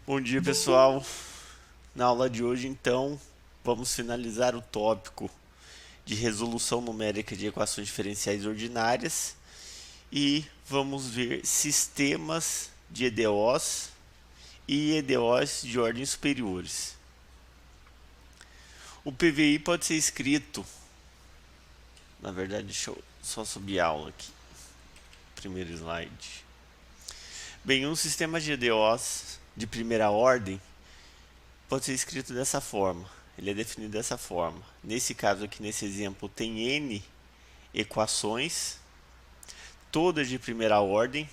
Bom dia, pessoal. Na aula de hoje, então, vamos finalizar o tópico de resolução numérica de equações diferenciais ordinárias e vamos ver sistemas de EDOs e EDOs de ordens superiores. O PVI pode ser escrito, na verdade, deixa eu só subir a aula aqui, primeiro slide. Bem, um sistema de EDOs de primeira ordem pode ser escrito dessa forma. Ele é definido dessa forma. Nesse caso aqui, nesse exemplo, tem N equações, todas de primeira ordem,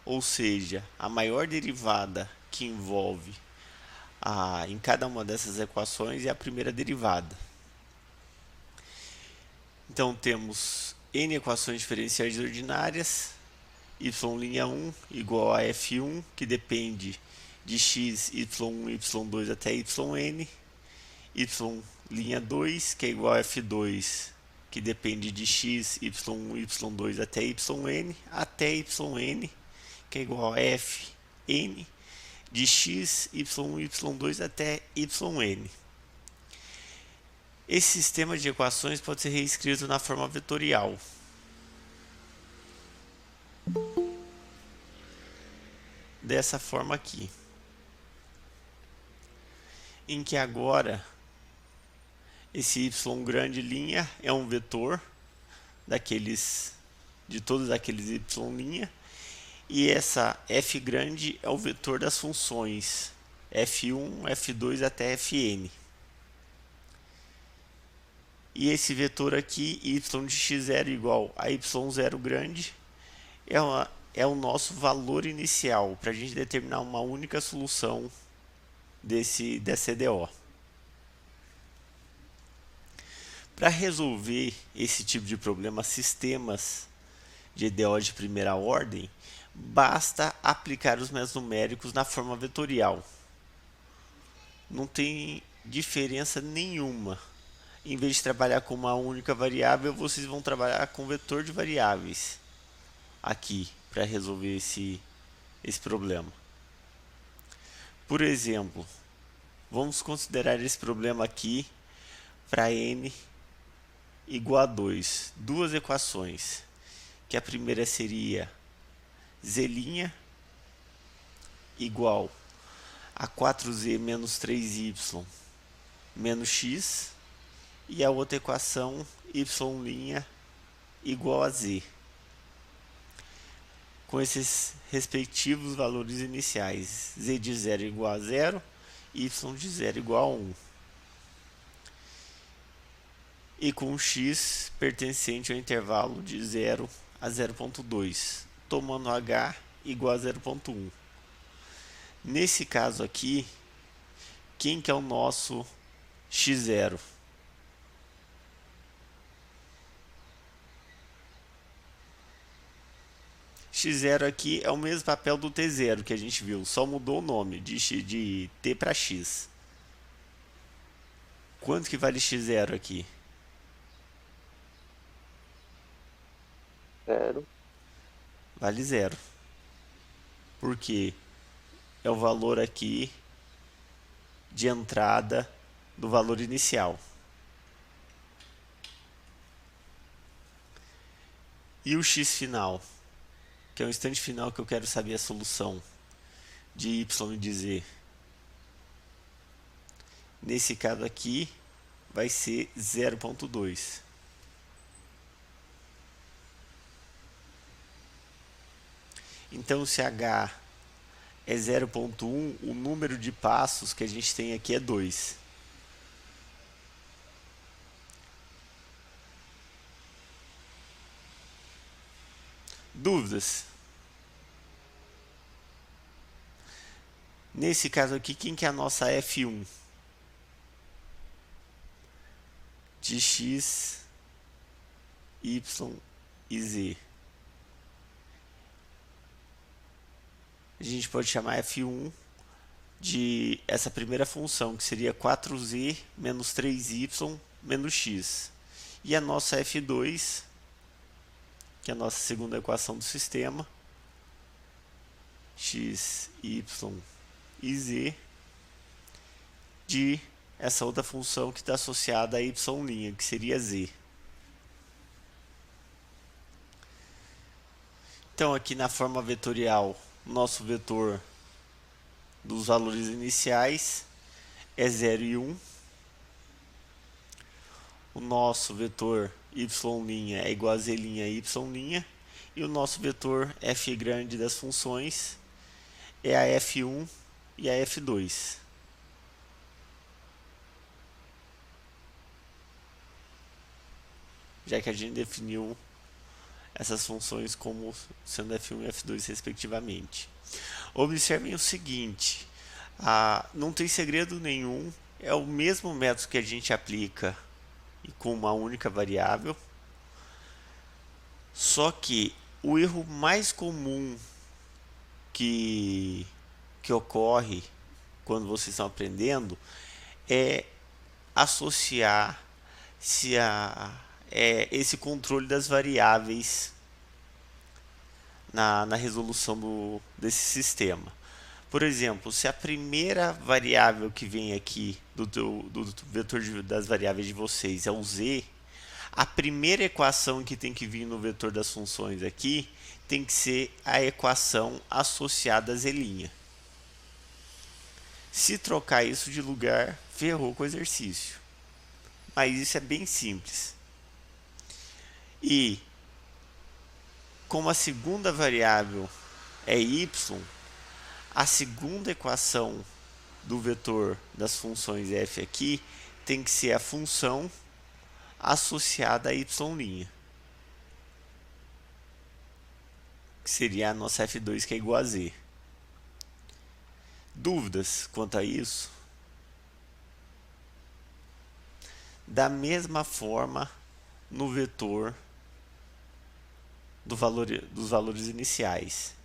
ou seja, a maior derivada que envolve em cada uma dessas equações é a primeira derivada. Então temos N equações diferenciais ordinárias, y'1 igual a f1, que depende de x, y1, y2 até yn, y'2, que é igual a f2, que depende de x, y1, y2 até yn, que é igual a fn, de x, y1, y2 até yn. Esse sistema de equações pode ser reescrito na forma vetorial. Dessa forma aqui. Em que agora esse y grande linha é um vetor de todos aqueles y linha, e essa f grande é o vetor das funções f1, f2 até fn. E esse vetor aqui, y de x0 igual a y0 grande, é o nosso valor inicial para a gente determinar uma única solução dessa EDO. Para resolver esse tipo de problema, sistemas de EDO de primeira ordem, basta aplicar os métodos numéricos na forma vetorial. Não tem diferença nenhuma. Em vez de trabalhar com uma única variável, vocês vão trabalhar com vetor de variáveis aqui para resolver esse problema. Por exemplo, vamos considerar esse problema aqui para n igual a 2. Duas equações, que a primeira seria z' igual a 4z menos 3y menos x, e a outra equação y' igual a z, com esses respectivos valores iniciais, z de 0 igual a 0, y de 0 igual a 1, e com x pertencente ao intervalo de 0 a 0,2, tomando h igual a 0,1. Nesse caso aqui, quem que é o nosso x0? x0 aqui é o mesmo papel do t0 que a gente viu, só mudou o nome de t para x. Quanto que vale x0 aqui? 0. Vale 0. Por quê? É o valor aqui de entrada do valor inicial. E o x final, que é o instante final que eu quero saber a solução de y e de z. Nesse caso aqui, vai ser 0,2. Então, se h é 0,1, o número de passos que a gente tem aqui é 2. Dúvidas? Nesse caso aqui, quem que é a nossa f1? De x, y e z. A gente pode chamar f1 de essa primeira função, que seria 4z menos 3y menos x. E a nossa f2, que é a nossa segunda equação do sistema, x, y e z de essa outra função que está associada a y', que seria z. Então aqui na forma vetorial, nosso vetor dos valores iniciais é 0 e 1. O nosso vetor y' é igual a z' e y'. E o nosso vetor f grande das funções é a f1 e a f2. Já que a gente definiu essas funções como sendo f1 e f2 respectivamente. Observem o seguinte, não tem segredo nenhum, é o mesmo método que a gente aplica com uma única variável, só que o erro mais comum que ocorre quando vocês estão aprendendo é associar esse controle das variáveis na resolução desse sistema. Por exemplo, se a primeira variável que vem aqui do vetor das variáveis de vocês é o z, a primeira equação que tem que vir no vetor das funções aqui tem que ser a equação associada a z'. Se trocar isso de lugar, ferrou com o exercício. Mas isso é bem simples. E como a segunda variável é y, a segunda equação do vetor das funções f aqui tem que ser a função associada a y', que seria a nossa f2, que é igual a z. Dúvidas quanto a isso? Da mesma forma, no vetor dos valores iniciais.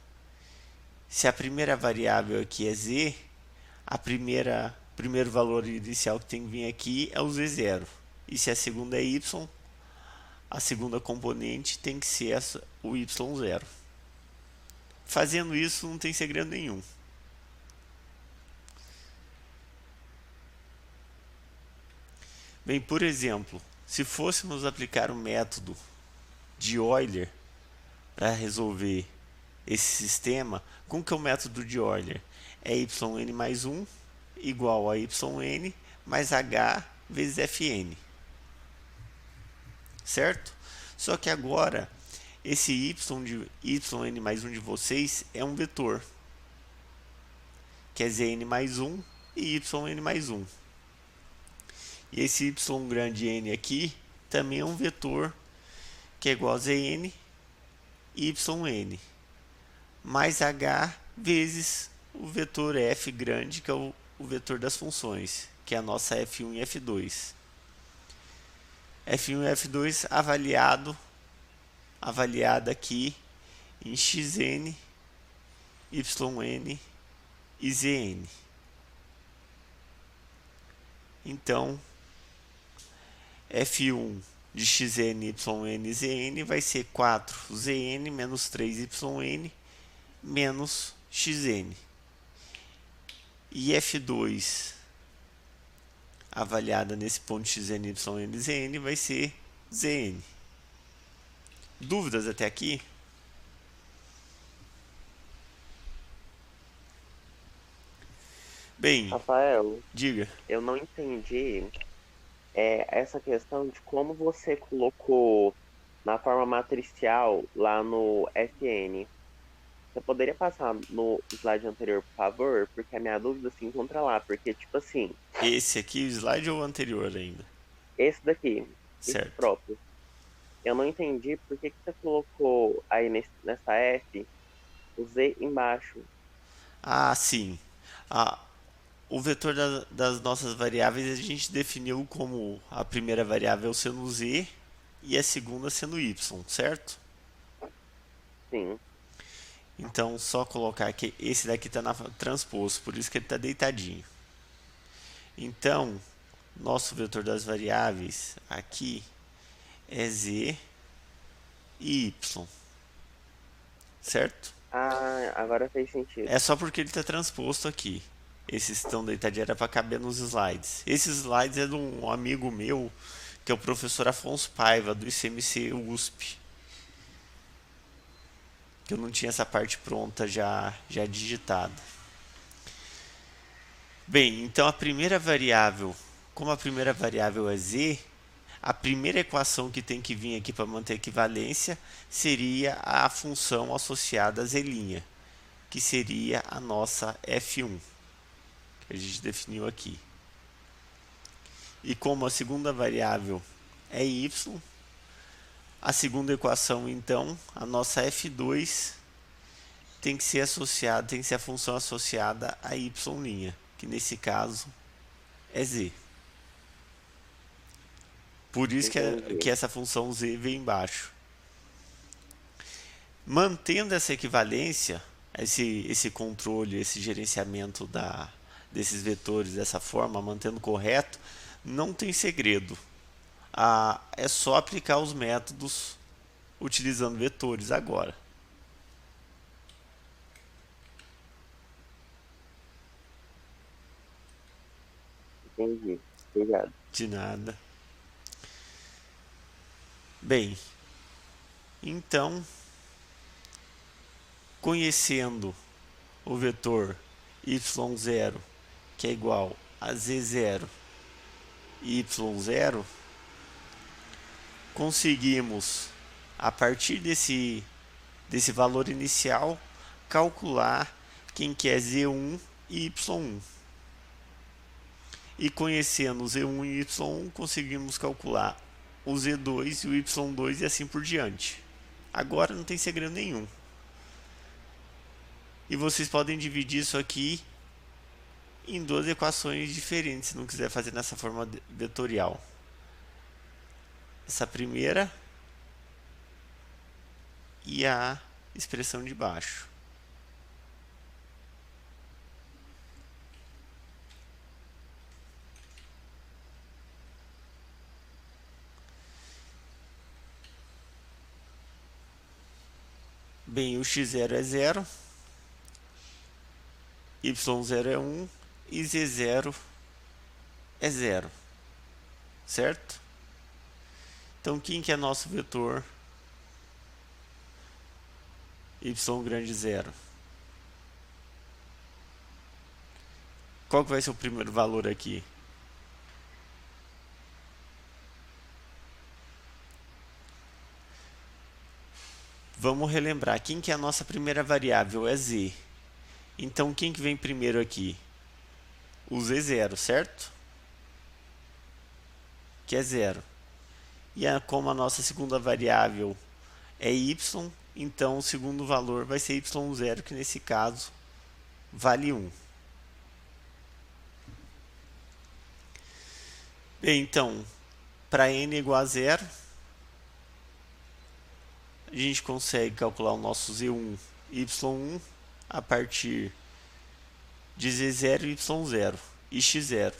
Se a primeira variável aqui é z, primeiro valor inicial que tem que vir aqui é o z0. E se a segunda é y, a segunda componente tem que ser o y0. Fazendo isso não tem segredo nenhum. Bem, por exemplo, se fôssemos aplicar o método de Euler para resolver esse sistema, como que é o método de Euler? É yn mais 1 igual a yn mais h vezes fn. Certo? Só que agora, esse yn mais 1 de vocês é um vetor, que é zn mais 1 e yn mais 1. E esse y grande n aqui também é um vetor, que é igual a zn yn mais h vezes o vetor f grande, que é o vetor das funções, que é a nossa f1 e f2. f1 e f2 avaliado aqui em xn, yn e zn. Então, f1 de xn, yn e zn vai ser 4zn menos 3yn menos xn. E f2 avaliada nesse ponto xn, yn e zn vai ser zn. Dúvidas até aqui? Bem, Rafael, diga. eu não entendi essa questão de como você colocou na forma matricial lá no Fn. Você poderia passar no slide anterior, por favor? Porque a minha dúvida se encontra lá. Porque, tipo assim, Esse aqui, o slide ou o anterior ainda? esse daqui, esse Certo. próprio, eu não entendi por que você colocou aí nessa F o Z embaixo. Ah, sim. O vetor das nossas variáveis a gente definiu como a primeira variável sendo z e a segunda sendo y, certo? Sim. Então, só colocar que esse daqui está transposto, por isso que ele está deitadinho. Então, nosso vetor das variáveis aqui é z e y, certo? Ah, agora fez sentido. É só porque ele está transposto aqui. Esses estão deitadinhos era para caber nos slides. Esses slides é de um amigo meu, que é o professor Afonso Paiva, do ICMC USP. Que eu não tinha essa parte pronta já digitada. Bem, então a primeira variável, como a primeira variável é z, a primeira equação que tem que vir aqui para manter a equivalência seria a função associada a z', que seria a nossa f1, que a gente definiu aqui. E como a segunda variável é y, a segunda equação, então, a nossa f2 tem que ser associada, tem que ser a função associada a y', que nesse caso é z. Por isso que essa função z vem embaixo. Mantendo essa equivalência, esse controle, esse gerenciamento desses vetores dessa forma, mantendo correto, não tem segredo. É só aplicar os métodos utilizando vetores agora. Entendi. Obrigado. De nada. Bem, então, conhecendo o vetor y0, que é igual a z0 e y0, conseguimos, a partir desse valor inicial, calcular quem que é z1 e y1. E conhecendo o z1 e y1, conseguimos calcular o z2 e o y2 e assim por diante. Agora não tem segredo nenhum. E vocês podem dividir isso aqui em duas equações diferentes, se não quiser fazer nessa forma vetorial. Essa primeira e a expressão de baixo. Bem, o x0 é 0, y0 é 1 e z0 é 0, certo? Então, quem que é nosso vetor y grande 0? Qual que vai ser o primeiro valor aqui? Vamos relembrar, quem que é a nossa primeira variável? É z. Então, quem que vem primeiro aqui? O z0, certo? Que é 0. E como a nossa segunda variável é y, então o segundo valor vai ser y0, que nesse caso vale 1. Bem, então, para n igual a 0, a gente consegue calcular o nosso z1 e y1 a partir de z0 e y0 e x0.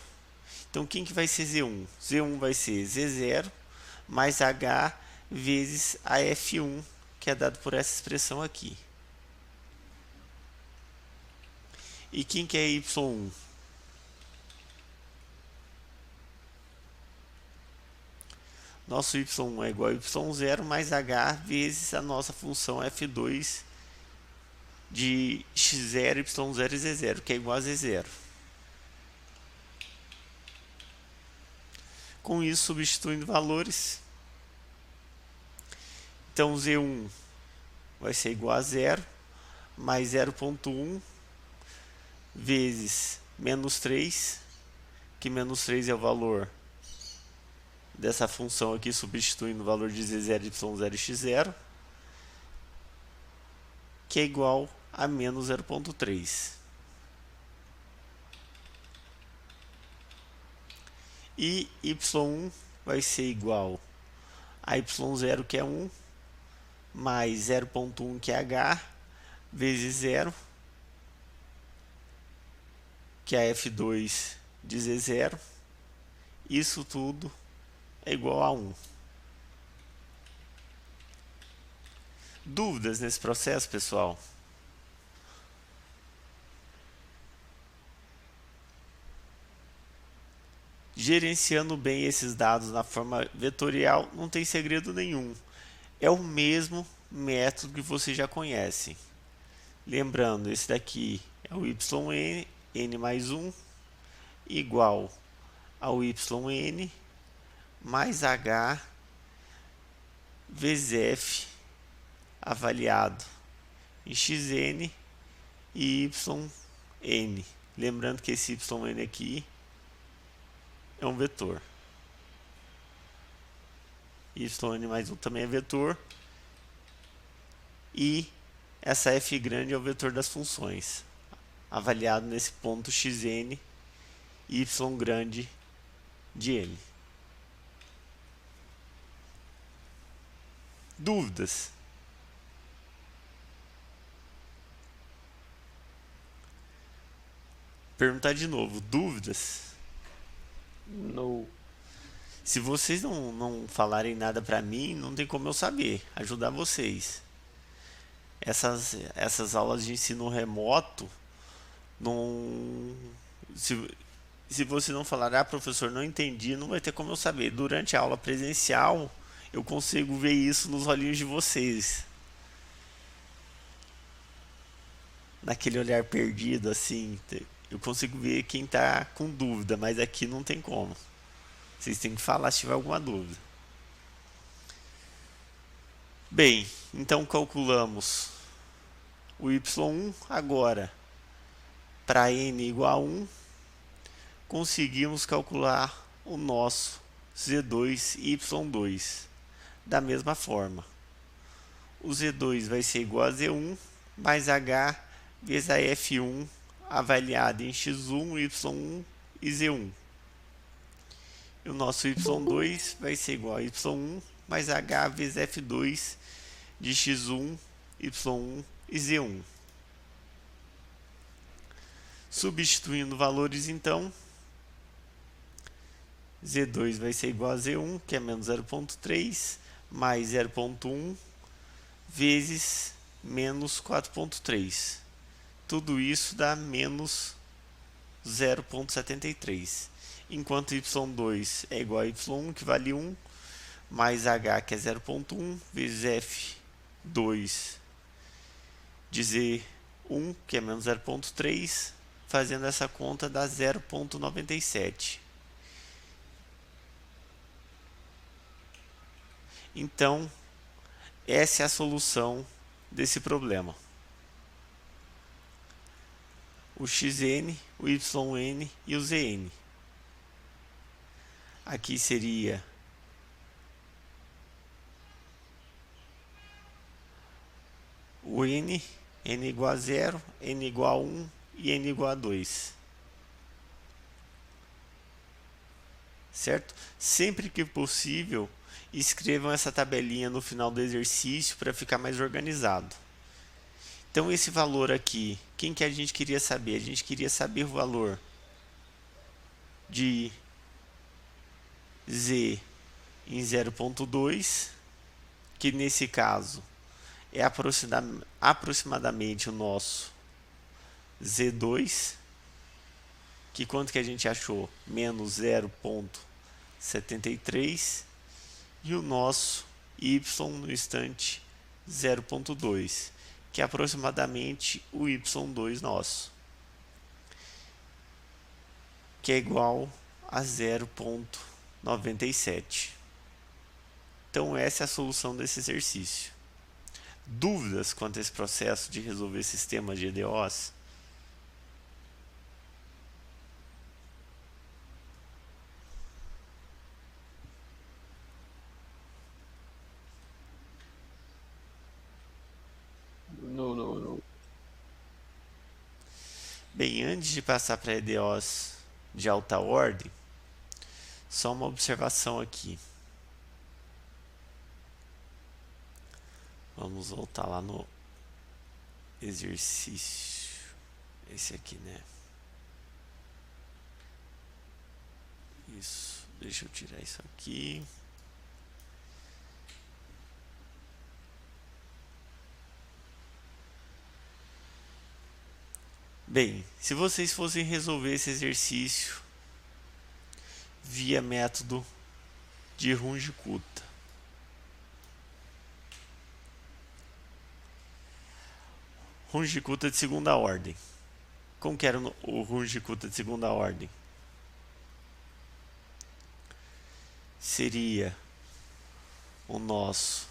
Então, quem que vai ser z1? Z1 vai ser z0 mais h vezes a f1, que é dado por essa expressão aqui. E quem que é y1? Nosso y1 é igual a y0 mais h vezes a nossa função f2 de x0, y0 e z0, que é igual a z0. Com isso, substituindo valores, então z1 vai ser igual a 0, mais 0,1 vezes menos 3, que menos 3 é o valor dessa função aqui, substituindo o valor de z0, y0 e x0, que é igual a menos 0,3. E y1 vai ser igual a y0, que é 1, mais 0,1, que é h, vezes 0, que é f2 de z0. Isso tudo é igual a 1. Dúvidas nesse processo, pessoal? Gerenciando bem esses dados na forma vetorial não tem segredo nenhum. É o mesmo método que você já conhece. Lembrando, esse daqui é o yn, n mais 1, igual ao yn mais h vezes f avaliado em xn e yn. Lembrando que esse yn aqui é um vetor. Yn mais 1 também é vetor. E essa f grande é o vetor das funções, avaliado nesse ponto xn e y grande de n. Dúvidas? Perguntar de novo, dúvidas? No. Se vocês não falarem nada para mim, não tem como eu saber, ajudar vocês. Essas aulas de ensino remoto, não, se você não falar, professor, não entendi, não vai ter como eu saber. Durante a aula presencial, eu consigo ver isso nos olhinhos de vocês. Naquele olhar perdido, assim, eu consigo ver quem está com dúvida, mas aqui não tem como. Vocês têm que falar se tiver alguma dúvida. Bem, então calculamos o y1 agora. Para n igual a 1, conseguimos calcular o nosso z2 e y2 da mesma forma. O z2 vai ser igual a z1 mais h vezes a f1 avaliado em x1, y1 e z1. E o nosso y2 vai ser igual a y1 mais h vezes f2 de x1, y1 e z1. Substituindo valores, então, z2 vai ser igual a z1, que é menos 0,3, mais 0,1, vezes menos 4,3. Tudo isso dá menos 0,73. Enquanto y2 é igual a y1, que vale 1, mais h, que é 0,1, vezes f2 de z1, que é menos 0,3, fazendo essa conta dá 0,97. Então, essa é a solução desse problema. O xn, o yn e o zn. Aqui seria o n igual a 0, n igual a 1 e n igual a 2. Certo? Sempre que possível, escrevam essa tabelinha no final do exercício para ficar mais organizado. Então, esse valor aqui, quem que a gente queria saber? A gente queria saber o valor de z em 0,2, que nesse caso é aproximadamente o nosso z2, que quanto que a gente achou? Menos 0,73, e o nosso y no instante 0,2, que é aproximadamente o y2 nosso, que é igual a 0,97. Então essa é a solução desse exercício. Dúvidas quanto a esse processo de resolver sistemas de EDOs? Não. Bem, antes de passar para EDOs de alta ordem, só uma observação aqui. Vamos voltar lá no exercício. Esse aqui, né? Isso. Deixa eu tirar isso aqui. Bem, se vocês fossem resolver esse exercício via método de Runge-Kutta. Runge-Kutta de segunda ordem. Como que era o Runge-Kutta de segunda ordem? Seria o nosso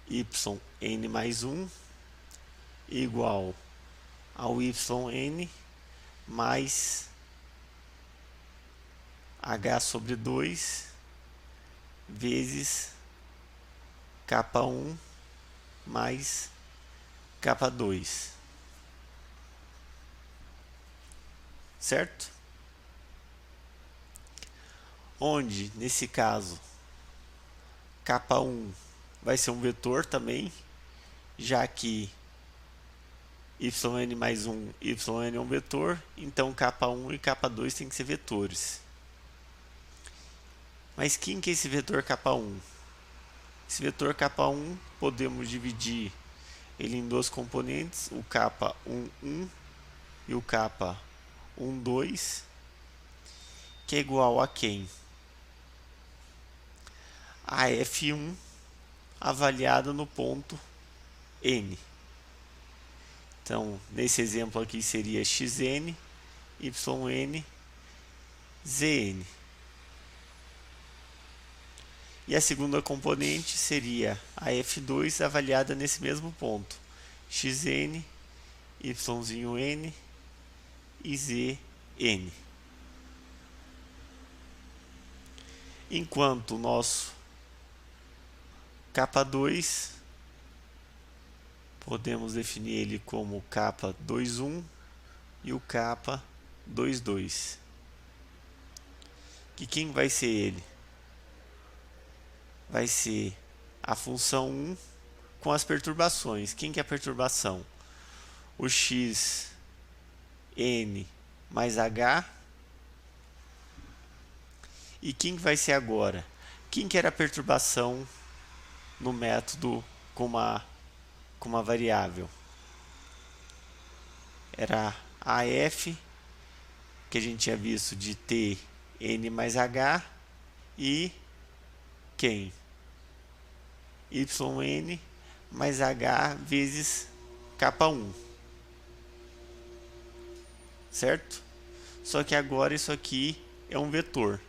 yn mais 1 igual ao yn mais h sobre 2 vezes k1 mais k2, certo? Onde, nesse caso, k1 vai ser um vetor também, já que yn mais 1, yn é um vetor, então k1 e k2 tem que ser vetores. Mas quem que é esse vetor k1? Esse vetor k1 podemos dividir ele em dois componentes, o k11 e o k12, que é igual a quem? A f1 avaliada no ponto n. Então, nesse exemplo aqui seria xn, yn, zn. E a segunda componente seria a f2 avaliada nesse mesmo ponto, xn, yn e zn. Enquanto o nosso k2 podemos definir ele como k21 e o k22. Que quem vai ser ele? Vai ser a função 1 com as perturbações. Quem que é a perturbação? O x n mais h. E quem vai ser agora? Quem que era a perturbação no método com uma variável? Era a f, que a gente tinha visto de t n mais h, e quem? Yn mais h vezes k1. Certo? Só que agora isso aqui é um vetor.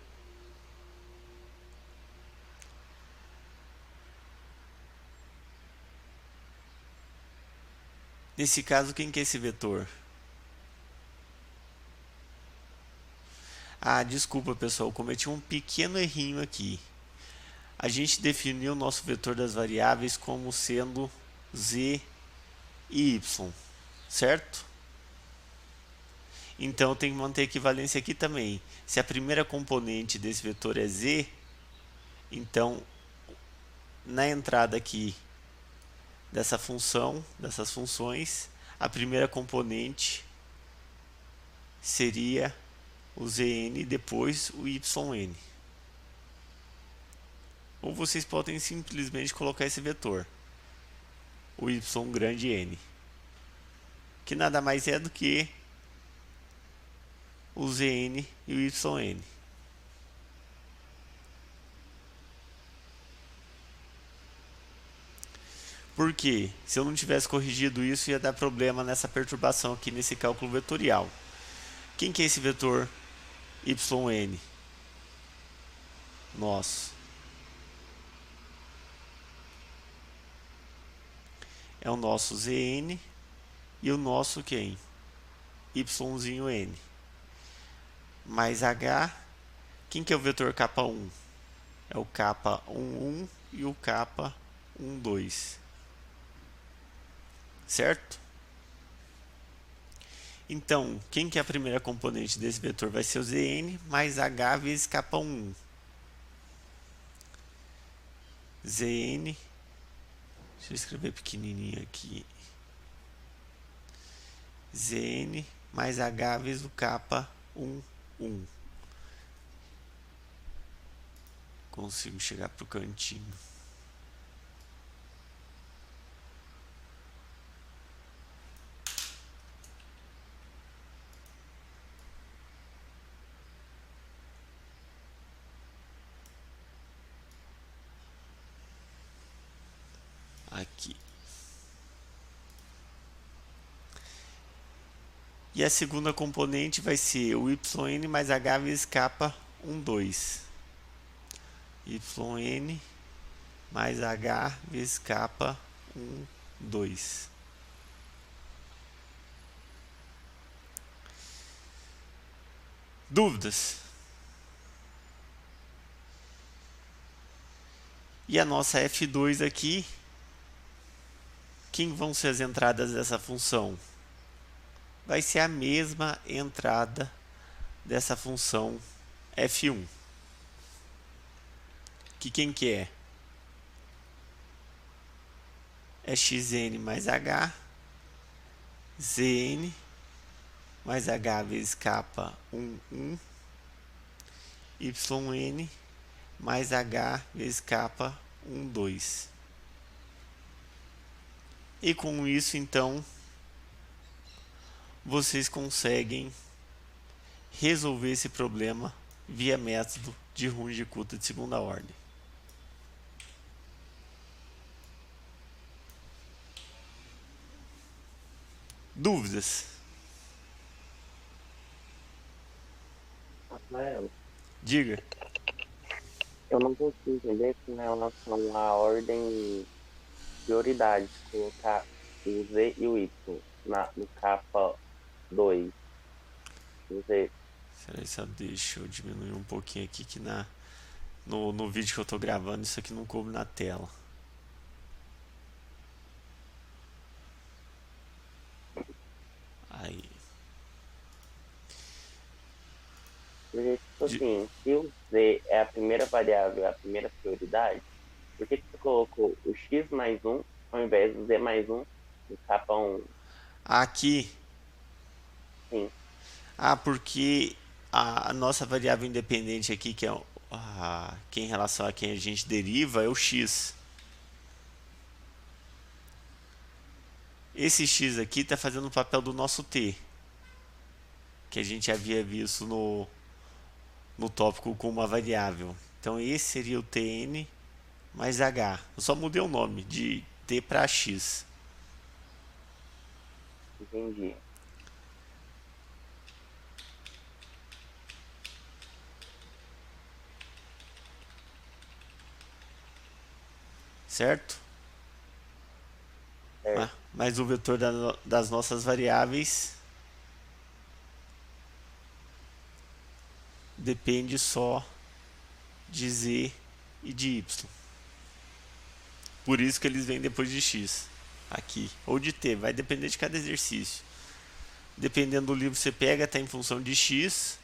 Nesse caso, quem que é esse vetor? Ah, desculpa pessoal, cometi um pequeno errinho aqui. A gente definiu o nosso vetor das variáveis como sendo z e y, certo? Então eu tenho que manter a equivalência aqui também. Se a primeira componente desse vetor é z, então na entrada aqui dessa função, dessas funções, a primeira componente seria o zn e depois o yn. Ou vocês podem simplesmente colocar esse vetor, o y grande n, que nada mais é do que o zn e o yn. Porque se eu não tivesse corrigido isso, ia dar problema nessa perturbação aqui nesse cálculo vetorial. Quem que é esse vetor yn? Nosso. É o nosso zn e o nosso quem? Yzinho n. Mais h. Quem que é o vetor k1? É o k11 e o k12. Certo? Então, quem que é a primeira componente desse vetor? Vai ser o zn mais h vezes k11. Zn, deixa eu escrever pequenininho aqui. Zn mais h vezes o k11. Consigo chegar para o cantinho. aqui. E a segunda componente vai ser o yn mais h vezes kappa 1, 2. Yn mais h vezes kappa 1, 2. Dúvidas? E a nossa f2 aqui, quem vão ser as entradas dessa função? Vai ser a mesma entrada dessa função f1. Que quem que é? É xn mais h, zn mais h vezes kappa 1, 1, yn mais h vezes kappa 1, 2. E com isso, então, vocês conseguem resolver esse problema via método de Runge-Kutta de segunda ordem. Dúvidas? Rafael, Diga. eu não consigo entender com relação à ordem de prioridade, colocar o Z e o Y no capa 2. Peraí, só deixa eu diminuir um pouquinho aqui que no vídeo que eu tô gravando isso aqui não coube na tela. Aí. Porque, tipo assim, se o Z é a primeira variável, a primeira prioridade, por que você colocou o X mais 1 ao invés do Z mais 1 no capa 1? Aqui. Sim. Porque a nossa variável independente aqui, que é que em relação a quem a gente deriva, é o x. Esse x aqui está fazendo o papel do nosso t, que a gente havia visto no tópico com uma variável. Então esse seria o tn mais h. Eu só mudei o nome de t para x. Entendi. Certo? Mas o vetor das nossas variáveis depende só de z e de y. Por isso que eles vêm depois de x aqui, ou de t, vai depender de cada exercício. Dependendo do livro que você pega, está em função de x,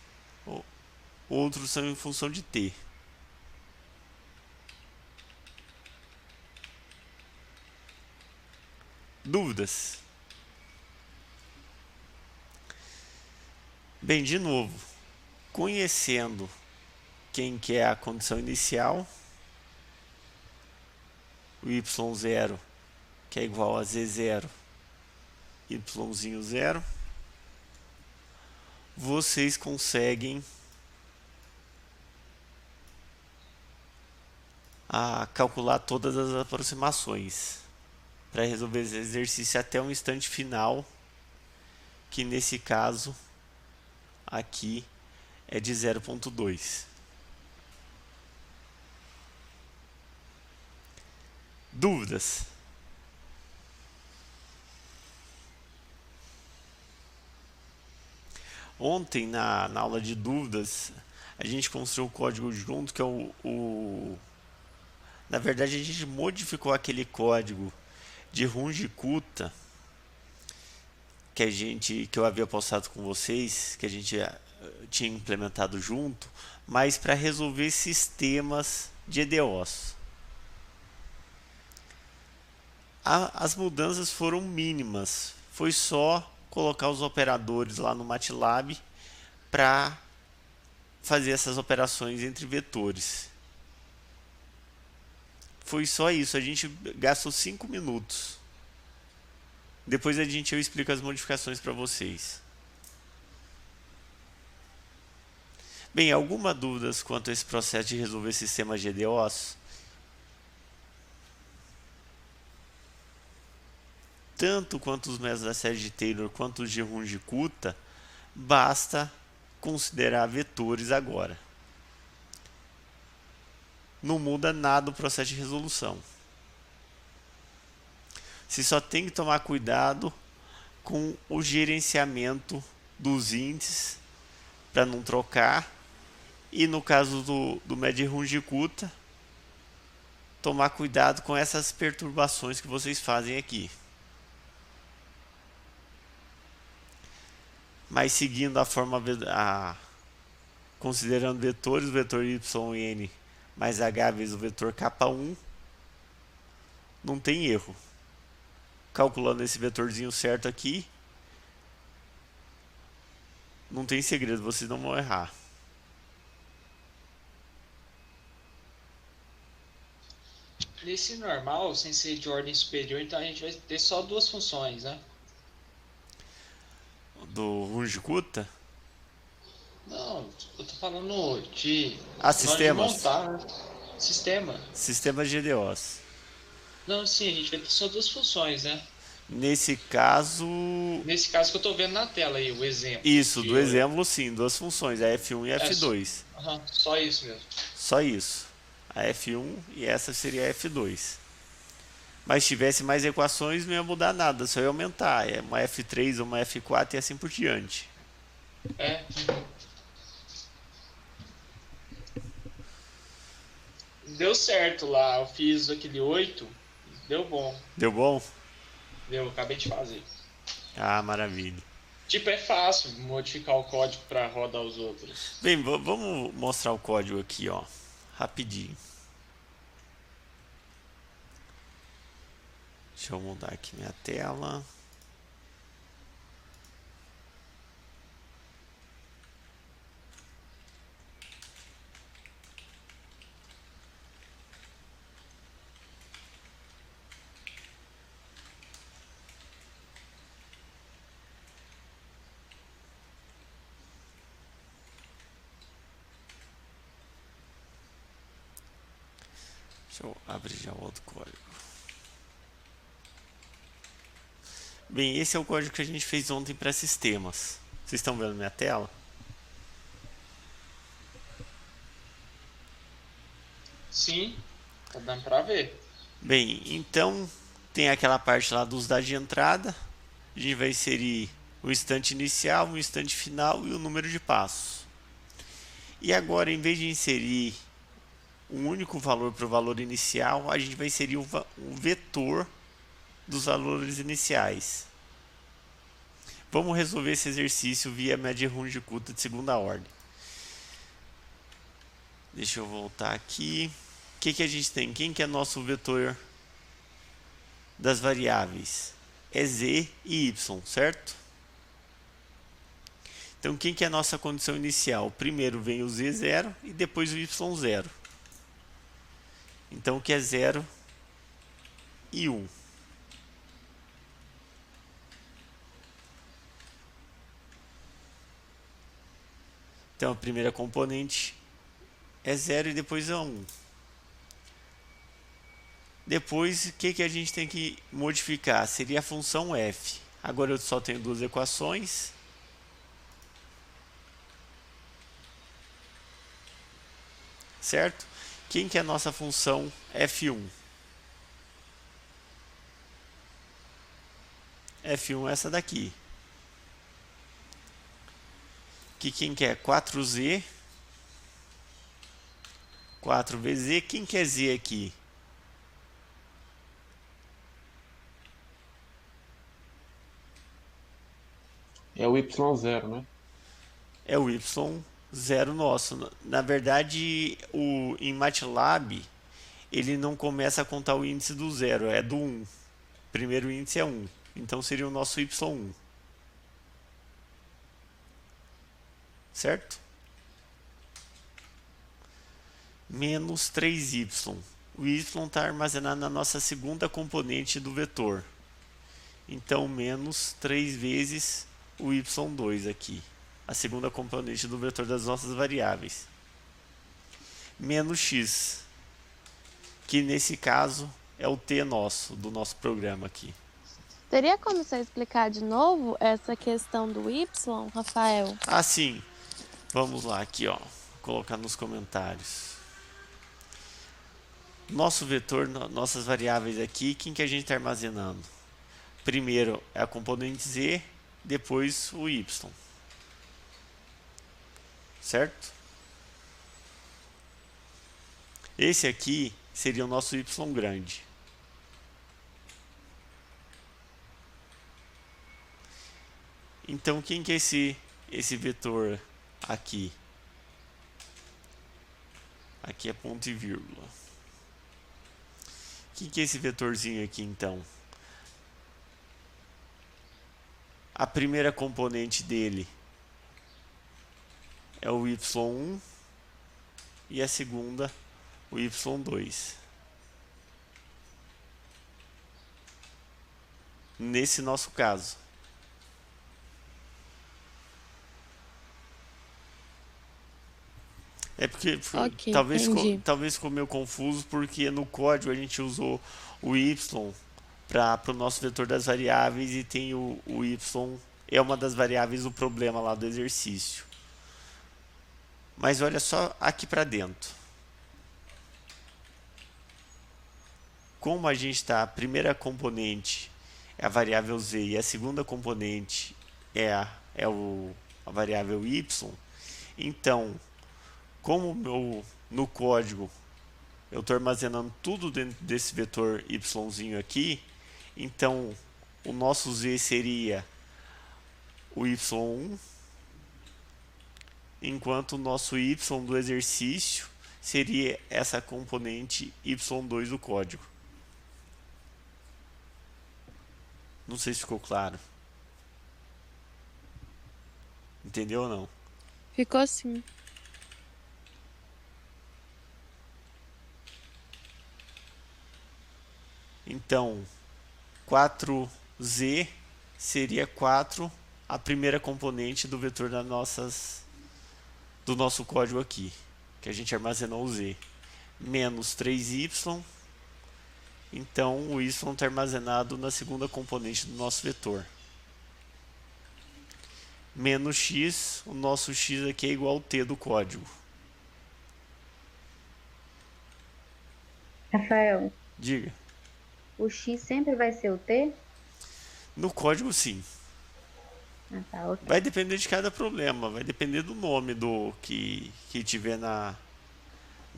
outros são em função de t. Dúvidas? Bem, de novo, conhecendo quem que é a condição inicial, o y0, que é igual a z0, y0, vocês conseguem calcular todas as aproximações para resolver esse exercício até o instante final, que nesse caso aqui é de 0,2. Dúvidas? Ontem, na aula de dúvidas, a gente construiu o código junto, que é na verdade, a gente modificou aquele código de Runge-Kutta que eu havia postado com vocês, que a gente tinha implementado junto, mas para resolver sistemas de EDOs. As mudanças foram mínimas, foi só colocar os operadores lá no MATLAB para fazer essas operações entre vetores. Foi só isso, a gente gastou 5 minutos. Depois eu explico as modificações para vocês. Bem, alguma dúvidas quanto a esse processo de resolver sistemas de EDOs? tanto quanto os métodos da série de Taylor quanto os de Runge-Kutta, basta considerar vetores agora. Não muda nada o processo de resolução. Você só tem que tomar cuidado com o gerenciamento dos índices para não trocar. E no caso do médio Runge-Kutta, tomar cuidado com essas perturbações que vocês fazem aqui. Mas seguindo a forma, considerando vetores, o vetor y e n mais h vezes o vetor k1, não tem erro. Calculando esse vetorzinho certo aqui, não tem segredo, vocês não vão errar. Nesse normal, sem ser de ordem superior, então a gente vai ter só duas funções, né? Do Runge-Kutta? Não, eu tô falando de... Sistemas. De montar, né? Sistema. Sistema GDOs. Não, sim, a gente vai ter só duas funções, né? Nesse caso... Nesse caso que eu tô vendo na tela aí, o exemplo. Isso, do exemplo sim, duas funções, a F1 e a F2. Só isso mesmo. Só isso. A F1 e essa seria a F2. Mas se tivesse mais equações não ia mudar nada, só ia aumentar. É uma F3 ou uma F4 e assim por diante. Deu certo lá, eu fiz aquele 8, deu bom. Deu bom? Deu, acabei de fazer. Ah, maravilha. Tipo, é fácil modificar o código para rodar os outros. Bem, vamos mostrar o código aqui, ó, rapidinho. Deixa eu mudar aqui minha tela. Deixa eu abrir já o outro código. Bem, esse é o código que a gente fez ontem para sistemas. Vocês estão vendo minha tela? Sim, tá dando para ver. Bem, então tem aquela parte lá dos dados de entrada. A gente vai inserir o instante inicial, o instante final e o número de passos. E agora, em vez de inserir um único valor para o valor inicial, a gente vai inserir um vetor dos valores iniciais. Vamos resolver esse exercício via média Runge-Kutta de segunda ordem. Deixa eu voltar aqui. O que a gente tem? Quem que é nosso vetor das variáveis? É z e y, certo? Então, quem que é a nossa condição inicial? Primeiro vem o z0 e depois o y0. Então, o que é 0 e 1. Então, a primeira componente é 0 e depois é 1. Depois, o que a gente tem que modificar? Seria a função f. Agora eu só tenho duas equações. Certo? Quem que é a nossa função f1? F1 é essa daqui. Que quem quer 4z, 4vz, quem quer z aqui? É o y0, né? É o y0 nosso. Na verdade, em MATLAB, ele não começa a contar o índice do zero, é do 1. Primeiro índice é 1. Então seria o nosso y1. Certo? Menos 3y. O y está armazenado na nossa segunda componente do vetor. Então, menos 3 vezes o y2 aqui. A segunda componente do vetor das nossas variáveis. Menos x. Que nesse caso é o t nosso, do nosso programa aqui. Teria como você explicar de novo essa questão do y, Rafael? Ah, sim. Vamos lá, aqui, ó. Vou colocar nos comentários. Nosso vetor, nossas variáveis aqui, quem que a gente está armazenando? Primeiro é a componente z, depois o y. Certo? Esse aqui seria o nosso y grande. Então, quem que é esse vetor aqui? Aqui é ponto e vírgula. O que é esse vetorzinho aqui, então? A primeira componente dele é o y1 e a segunda o y2. Nesse nosso caso. É porque Ok, talvez entendi. ficou meio confuso porque no código a gente usou o y para o nosso vetor das variáveis e tem o y é uma das variáveis do problema lá do exercício. Mas olha só aqui para dentro. Como a gente está, a primeira componente é a variável z e a segunda componente é a variável y, então, como no código eu estou armazenando tudo dentro desse vetor yzinho aqui, então o nosso z seria o y1, enquanto o nosso y do exercício seria essa componente y2 do código. Não sei se ficou claro. Entendeu ou não? Ficou sim. Então, 4z seria 4, a primeira componente do vetor do nosso código aqui, que a gente armazenou o z, menos 3y, então o y está armazenado na segunda componente do nosso vetor. Menos x, o nosso x aqui é igual ao t do código. Rafael, Diga. o x sempre vai ser o t? No código, sim. Ah, tá, ok. Vai depender de cada problema, vai depender do nome do que tiver na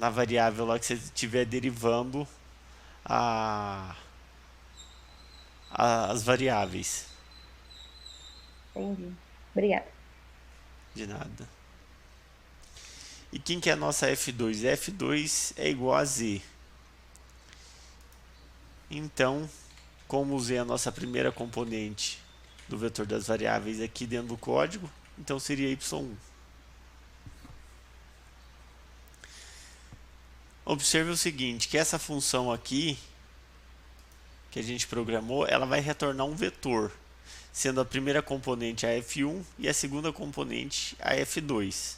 variável lá que você estiver derivando as variáveis. Entendi. Obrigada. De nada. E quem que é a nossa f2? f2 é igual a z. Então, como z é a nossa primeira componente do vetor das variáveis aqui dentro do código, então seria y1. Observe o seguinte, que essa função aqui, que a gente programou, ela vai retornar um vetor, sendo a primeira componente a f1 e a segunda componente a f2.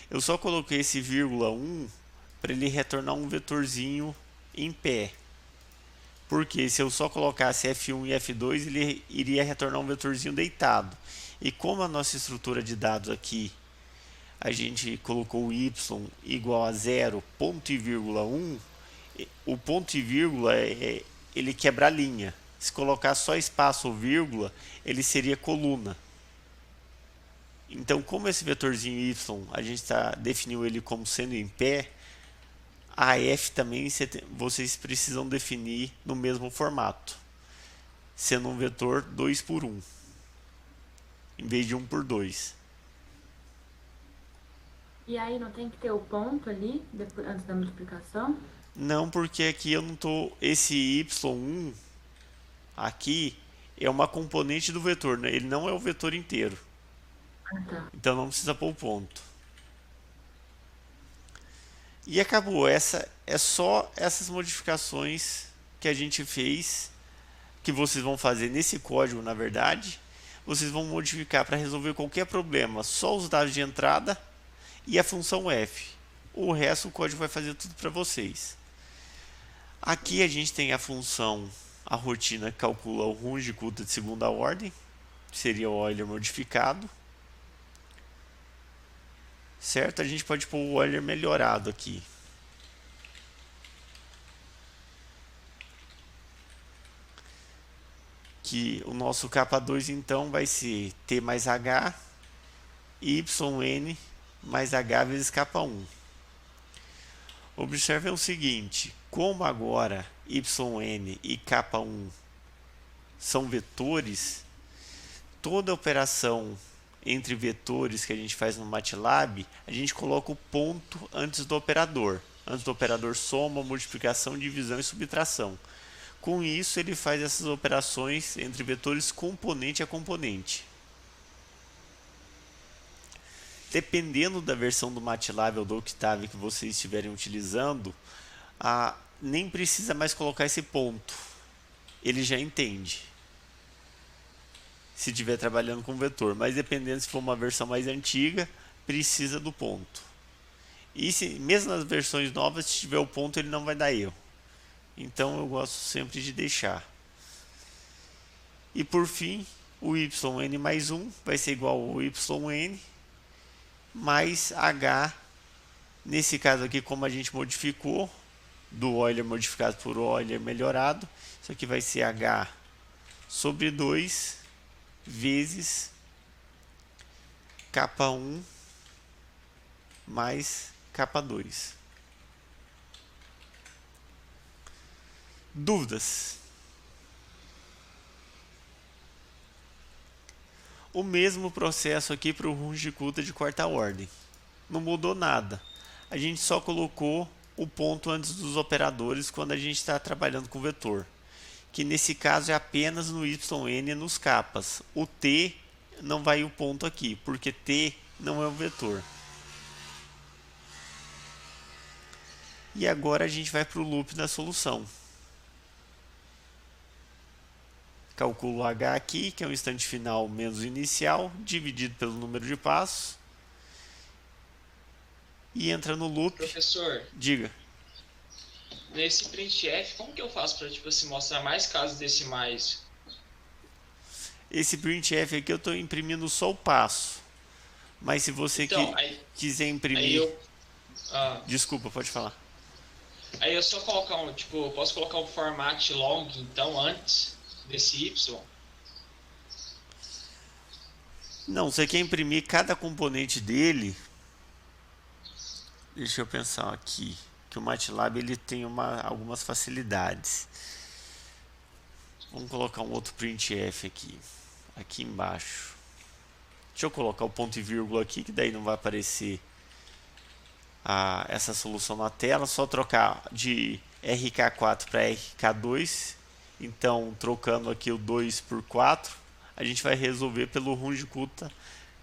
Eu só coloquei esse vírgula 1 para ele retornar um vetorzinho em pé. Porque se eu só colocasse F1 e F2, ele iria retornar um vetorzinho deitado. E como a nossa estrutura de dados aqui, a gente colocou o y igual a 0, ponto e vírgula 1, o ponto e vírgula ele quebra a linha. Se colocar só espaço ou vírgula, ele seria coluna. Então, como esse vetorzinho y, a gente definiu ele como sendo em pé, a f também vocês precisam definir no mesmo formato, sendo um vetor 2 por 1, em vez de 1 por 2. E aí não tem que ter o ponto ali, antes da multiplicação? Não, porque aqui eu não estou... Esse y1 aqui é uma componente do vetor, né? Ele não é o vetor inteiro. Ah, tá. Então não precisa pôr o ponto. E acabou. Essa é só essas modificações que a gente fez, que vocês vão fazer nesse código, na verdade. Vocês vão modificar para resolver qualquer problema, só os dados de entrada e a função f. O resto o código vai fazer tudo para vocês. Aqui a gente tem a função A rotina calcula o Runge-Kutta de segunda ordem, seria o Euler modificado. Certo? A gente pode pôr o Euler melhorado aqui. Que o nosso K2 então vai ser T mais H, YN mais H vezes K1. Observem o seguinte, como agora YN e K1 são vetores, toda operação entre vetores que a gente faz no MATLAB, a gente coloca o ponto antes do operador soma, multiplicação, divisão e subtração. Com isso, ele faz essas operações entre vetores componente a componente. Dependendo da versão do MATLAB ou do Octave que vocês estiverem utilizando, nem precisa mais colocar esse ponto. Ele já entende. Se estiver trabalhando com vetor. Mas dependendo se for uma versão mais antiga, precisa do ponto. E mesmo nas versões novas, se tiver o ponto, ele não vai dar erro. Então eu gosto sempre de deixar. E por fim, o YN mais 1 vai ser igual ao YN mais H. Nesse caso aqui, como a gente modificou, do Euler modificado por Euler melhorado, isso aqui vai ser H sobre 2 vezes K1 mais K2. Dúvidas? O mesmo processo aqui para o Runge-Kutta de quarta ordem. Não mudou nada. A gente só colocou o ponto antes dos operadores quando a gente está trabalhando com vetor. Que nesse caso é apenas no YN e nos capas. O T não vai o ponto aqui, porque T não é um vetor. E agora a gente vai para o loop da solução. Calculo H aqui, que é o instante final menos o inicial, dividido pelo número de passos. E entra no loop. Professor, Diga. nesse printf, como que eu faço para tipo assim, mostrar mais casas decimais? Esse printf aqui eu estou imprimindo só o passo. Mas se você Então, quiser imprimir... Aí eu, Desculpa, pode falar. aí eu só colocar tipo, eu posso colocar um format long, então, antes desse Y? Não, você quer imprimir cada componente dele. Deixa eu pensar aqui. Que o MATLAB ele tem algumas facilidades. Vamos colocar um outro printf aqui. Aqui embaixo. Deixa eu colocar o ponto e vírgula aqui, que daí não vai aparecer essa solução na tela. Só trocar de RK4 para RK2. Então, trocando aqui o 2 por 4, a gente vai resolver pelo Runge-Kutta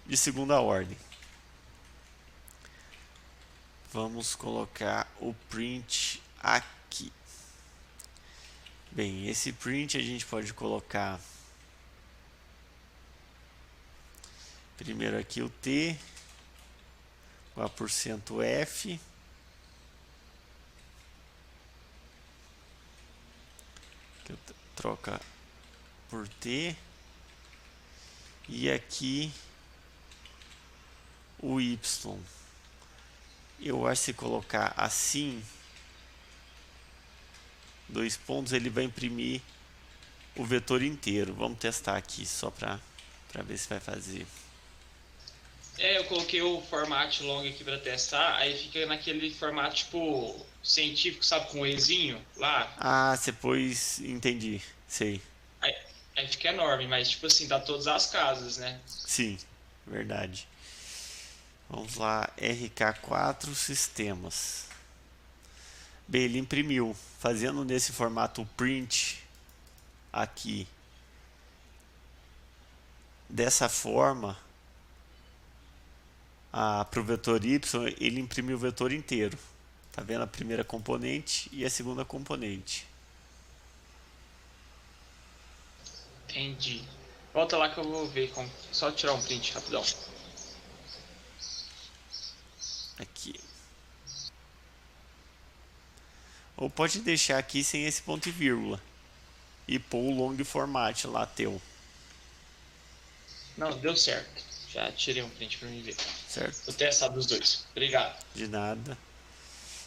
de segunda ordem. Vamos colocar o print aqui. Bem, esse print a gente pode colocar primeiro aqui o T, com a %F. Que eu troca por T. E aqui o Y. Eu acho que se colocar assim, 2 pontos, ele vai imprimir o vetor inteiro. Vamos testar aqui só para ver se vai fazer. Eu coloquei o format long aqui para testar, aí fica naquele formato tipo científico, sabe, com o Ezinho lá. Você pôs, entendi, sei. Aí fica enorme, mas tipo assim, dá todas as casas, né? Sim, verdade. Vamos lá, RK4 sistemas. Bem, ele imprimiu, fazendo nesse formato print aqui. Dessa forma, para o vetor Y, ele imprimiu o vetor inteiro. Tá vendo a primeira componente e a segunda componente. Entendi. Volta lá que eu vou ver, só tirar um print rapidão. Aqui. Ou pode deixar aqui sem esse ponto e vírgula. e pôr o long format lá teu, Não, deu certo. Já tirei um print pra mim ver. certo? Vou testar dos dois. Obrigado. De nada.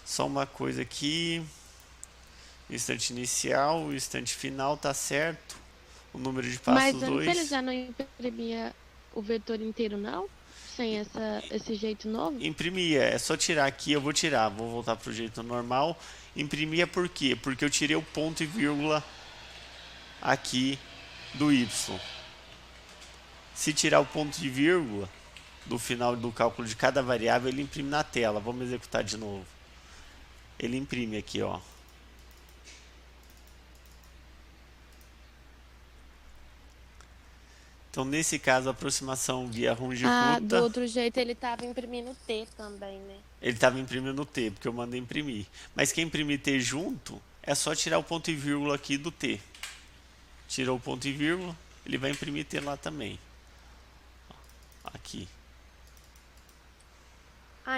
Só uma coisa aqui. O instante inicial, o instante final tá certo. O número de passos Mas antes 2. ele já não imprimia o vetor inteiro, não? Sem esse jeito novo? Imprimia, é só tirar aqui, eu vou tirar, vou voltar pro jeito normal. Imprimia por quê? Porque eu tirei o ponto e vírgula aqui do y. Se tirar o ponto e vírgula do final do cálculo de cada variável, ele imprime na tela. Vamos executar de novo. Ele imprime aqui, ó. Então, nesse caso, a aproximação via Runge-Kutta, Do outro jeito ele tava imprimindo T também, né? ele estava imprimindo T, porque eu mandei imprimir. Mas quem imprimir T junto, é só tirar o ponto e vírgula aqui do T. Tirou o ponto e vírgula, ele vai imprimir T lá também. Aqui.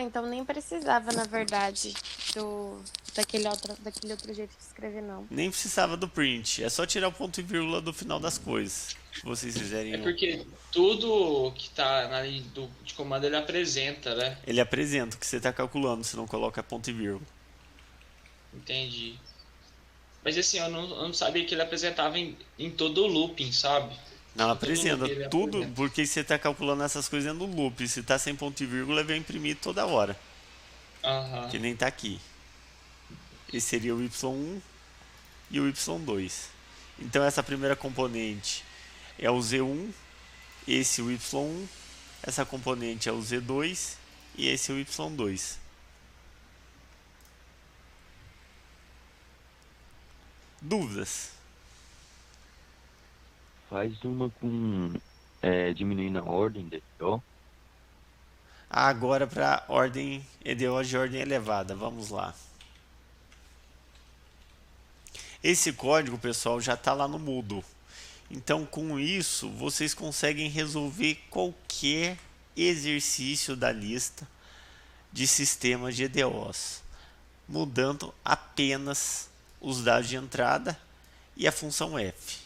Então nem precisava, na verdade, daquele outro jeito de escrever, não. Nem precisava do print, é só tirar o ponto e vírgula do final das coisas. Se vocês fizerem É porque tudo que tá na linha de comando ele apresenta, né? Ele apresenta o que você está calculando, se não coloca ponto e vírgula. Entendi. Mas assim, eu não sabia que ele apresentava em todo o looping, sabe? Não, Todo apresenta looping ele tudo, apresenta. porque você está calculando essas coisas no loop. Se está sem ponto e vírgula, ele vai imprimir toda hora, Aham. que nem está aqui. Esse seria o y1 e o y2. Então essa primeira componente é o z1, esse o y1, essa componente é o z2 e esse é o y2. Dúvidas? Faz uma com diminuindo a ordem da EDO. Agora para ordem EDO de ordem elevada, vamos lá. Esse código, pessoal, já está lá no Moodle. Então, com isso, vocês conseguem resolver qualquer exercício da lista de sistemas de EDOs, mudando apenas os dados de entrada e a função F.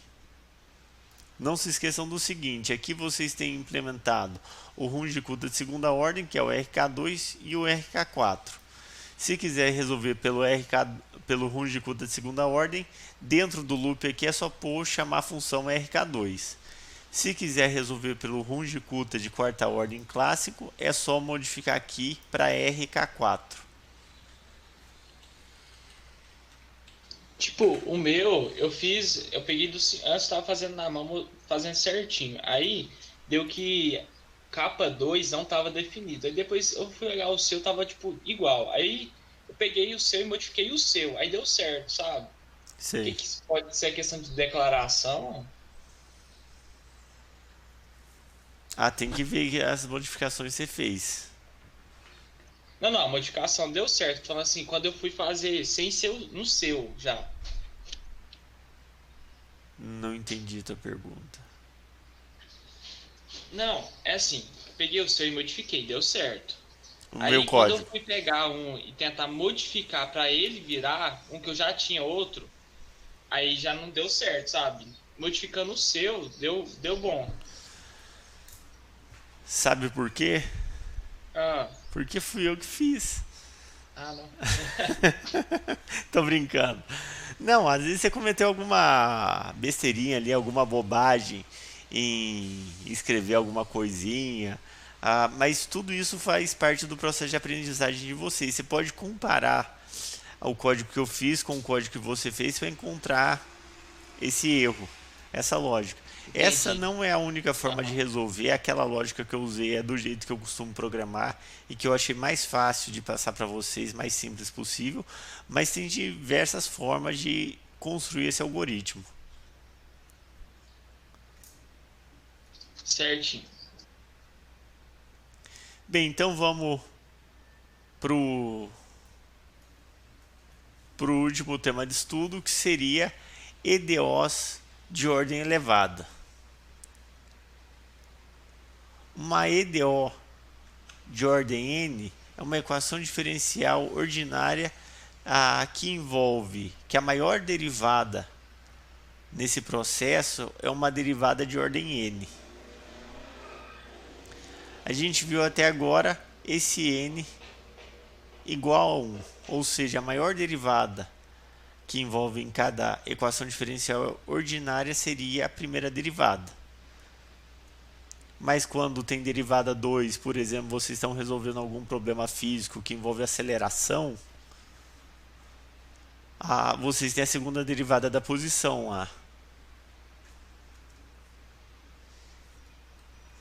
Não se esqueçam do seguinte, aqui vocês têm implementado o Runge-Kutta de segunda ordem, que é o RK2 e o RK4. Se quiser resolver pelo Runge-Kutta de segunda ordem, dentro do loop aqui é só chamar a função RK2. Se quiser resolver pelo Runge-Kutta de quarta ordem clássico, é só modificar aqui para RK4. Tipo, o meu, eu peguei antes estava fazendo na mão, fazendo certinho. Aí deu que capa 2 não estava definido. Aí depois eu fui olhar o seu, tava tipo igual. Aí eu peguei o seu e modifiquei o seu. Aí deu certo, sabe? Sei. Que pode ser questão de declaração? Tem que ver as modificações que você fez. Não, a modificação deu certo. Falando assim, quando eu fui fazer sem ser no seu já. Não entendi tua pergunta. Não, é assim, peguei o seu e modifiquei, deu certo. O Aí meu quando código. eu fui pegar um e tentar modificar para ele virar um que eu já tinha outro, aí já não deu certo, sabe? Modificando o seu, deu bom. Sabe por quê? Ah, Porque fui eu que fiz. não. Tô brincando. Não, às vezes você cometeu alguma besteirinha ali, alguma bobagem em escrever alguma coisinha. Mas tudo isso faz parte do processo de aprendizagem de vocês. Você pode comparar o código que eu fiz com o código que você fez para encontrar esse erro, essa lógica. Entendi. Essa não é a única forma de resolver, aquela lógica que eu usei é do jeito que eu costumo programar e que eu achei mais fácil de passar para vocês, mais simples possível, mas tem diversas formas de construir esse algoritmo. Certinho. Bem, então vamos pro último tema de estudo, que seria EDOs de ordem elevada. Uma EDO de ordem n é uma equação diferencial ordinária que envolve que a maior derivada nesse processo é uma derivada de ordem n. A gente viu até agora esse n igual a 1, ou seja, a maior derivada que envolve em cada equação diferencial ordinária seria a primeira derivada. Mas quando tem derivada 2, por exemplo, vocês estão resolvendo algum problema físico que envolve aceleração, vocês têm a segunda derivada da posição A.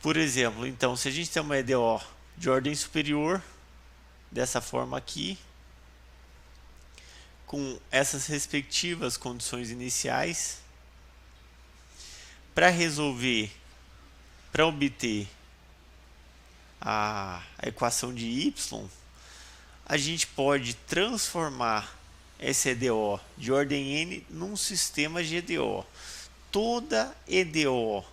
Por exemplo, então, se a gente tem uma EDO de ordem superior, dessa forma aqui, com essas respectivas condições iniciais, para obter a equação de y, a gente pode transformar essa EDO de ordem n num sistema de EDO. Toda EDO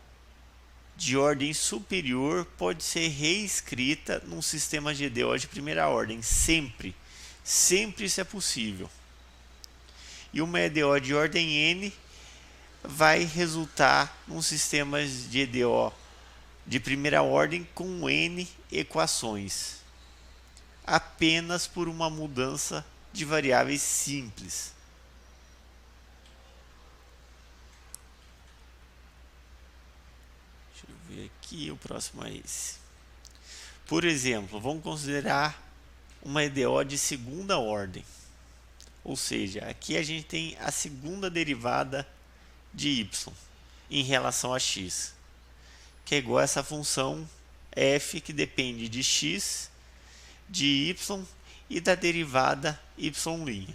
de ordem superior pode ser reescrita num sistema de EDO de primeira ordem, sempre isso é possível. E uma EDO de ordem n vai resultar num sistema de EDO de primeira ordem com n equações, apenas por uma mudança de variáveis simples. Deixa eu ver aqui, o próximo é esse. Por exemplo, vamos considerar uma EDO de segunda ordem. Ou seja, aqui a gente tem a segunda derivada de y em relação a x, que é igual a essa função f que depende de x, de y e da derivada y'.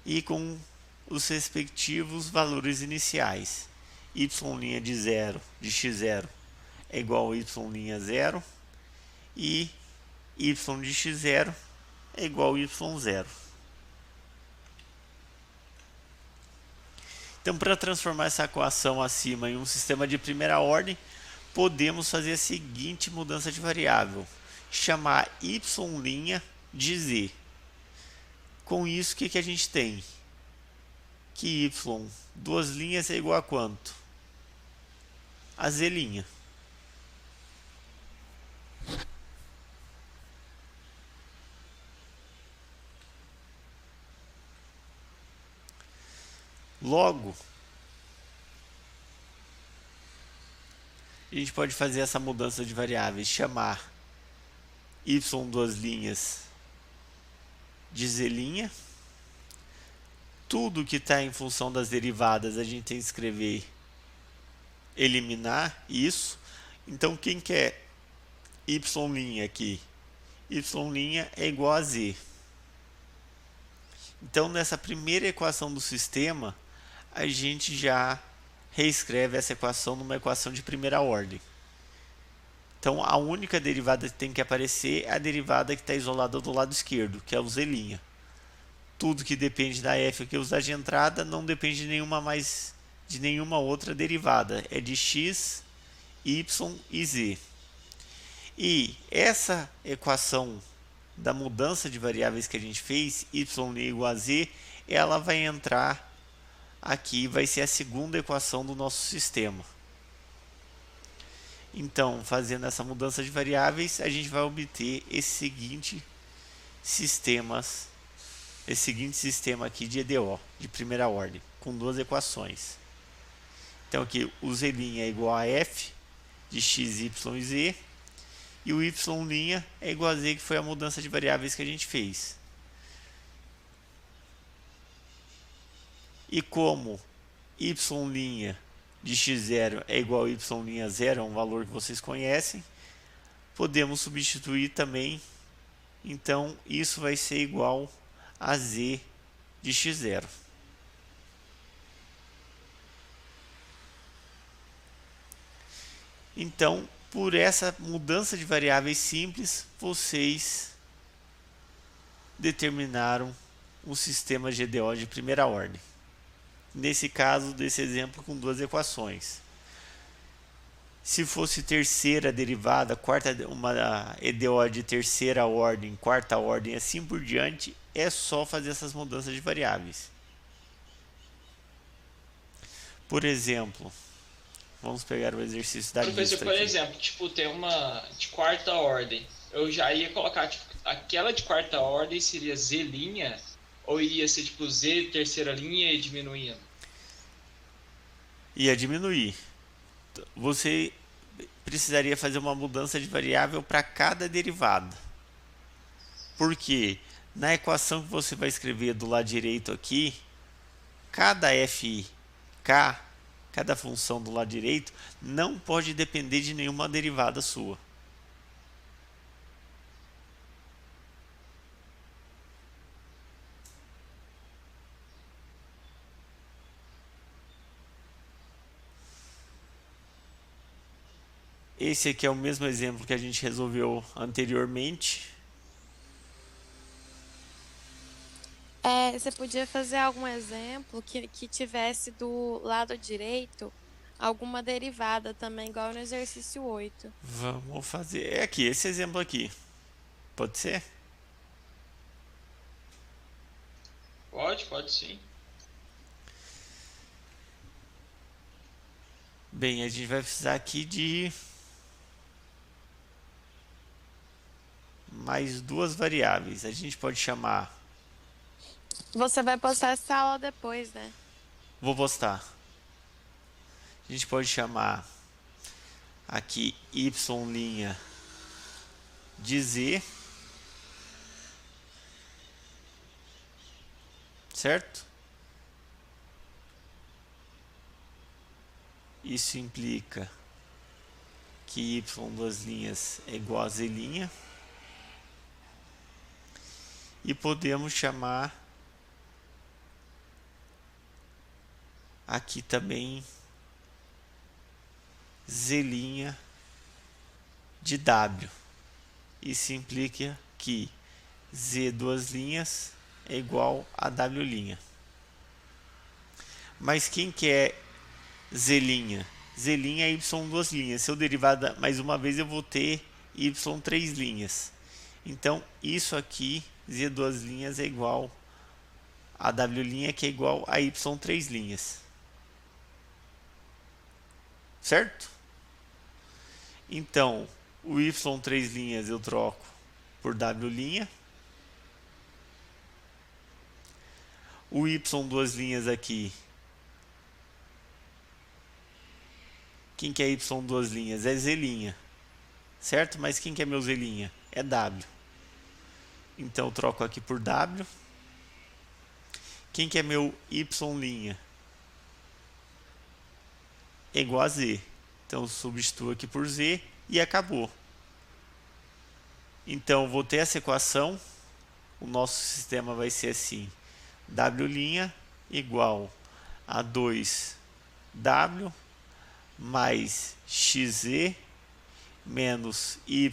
E com os respectivos valores iniciais. Y' de 0 de x0 é igual a y'0 e y de x0 é igual a y0. Então, para transformar essa equação acima em um sistema de primeira ordem, podemos fazer a seguinte mudança de variável: chamar y' de z. Com isso, o que a gente tem? Que y, duas linhas, é igual a quanto? A z'. Logo, a gente pode fazer essa mudança de variáveis, chamar y duas linhas de z'. Tudo que está em função das derivadas a gente tem que escrever, eliminar isso. Então, quem quer y' aqui? Y' é igual a z. Então, nessa primeira equação do sistema, a gente já reescreve essa equação numa equação de primeira ordem. Então, a única derivada que tem que aparecer é a derivada que está isolada do lado esquerdo, que é o z'. Tudo que depende da f que eu usar de entrada não depende de nenhuma outra derivada. É de x, y e z. E essa equação da mudança de variáveis que a gente fez, y igual a z, ela vai entrar aqui, vai ser a segunda equação do nosso sistema. Então, fazendo essa mudança de variáveis, a gente vai obter esse seguinte sistema aqui de EDO, de primeira ordem, com duas equações. Então, aqui o z' é igual a f de x, y e z, e o y' é igual a z, que foi a mudança de variáveis que a gente fez. E como y' de x0 é igual a y'0, é um valor que vocês conhecem, podemos substituir também. Então, isso vai ser igual a z de x0. Então, por essa mudança de variáveis simples, vocês determinaram um sistema GDO de primeira ordem. Nesse caso, desse exemplo, com duas equações. Se fosse terceira derivada, uma EDO de terceira ordem, quarta ordem, assim por diante, é só fazer essas mudanças de variáveis. Por exemplo, vamos pegar o exercício da Professor, lista por aqui. exemplo, tipo, tem uma de quarta ordem. Eu já ia colocar, tipo, aquela de quarta ordem seria Z', ou iria ser, tipo, Z terceira linha e diminuindo? Ia diminuir. Você precisaria fazer uma mudança de variável para cada derivada. Porque na equação que você vai escrever do lado direito aqui, cada fk, cada função do lado direito, não pode depender de nenhuma derivada sua. Esse aqui é o mesmo exemplo que a gente resolveu anteriormente. Você podia fazer algum exemplo que tivesse do lado direito alguma derivada também, igual no exercício 8. Vamos fazer. É aqui, esse exemplo aqui. Pode ser? Pode sim. Bem, a gente vai precisar aqui de mais duas variáveis. A gente pode chamar. Você vai postar essa aula depois, né? Vou postar. A gente pode chamar aqui y' de z, certo? Isso implica que y duas linhas é igual a z'. E podemos chamar aqui também z' de w. Isso implica que z duas linhas é igual a w'. Mas quem que é z'? Z' é y duas linhas. Se eu derivar mais uma vez, eu vou ter y três linhas. Então, isso aqui, z duas linhas, é igual a w', que é igual a y três linhas. Certo? Então, o y três linhas eu troco por w'. O y duas linhas aqui. Quem que é y duas linhas? É z'. Certo? Mas quem que é meu z'? É w. Então eu troco aqui por w. Quem que é meu y'? É igual a z. Então eu substituo aqui por z e acabou. Então eu vou ter essa equação. O nosso sistema vai ser assim: w' igual a 2w mais xz menos y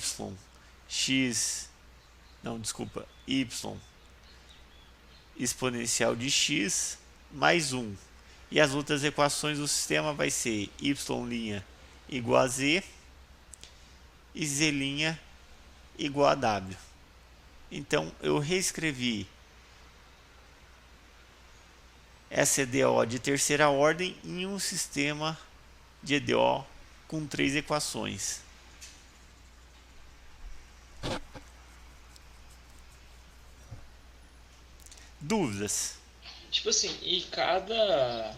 exponencial de x mais 1. E as outras equações do sistema vai ser y' igual a z e z' igual a w. Então eu reescrevi essa EDO de terceira ordem em um sistema de EDO com três equações. Dúvidas? Tipo assim, e cada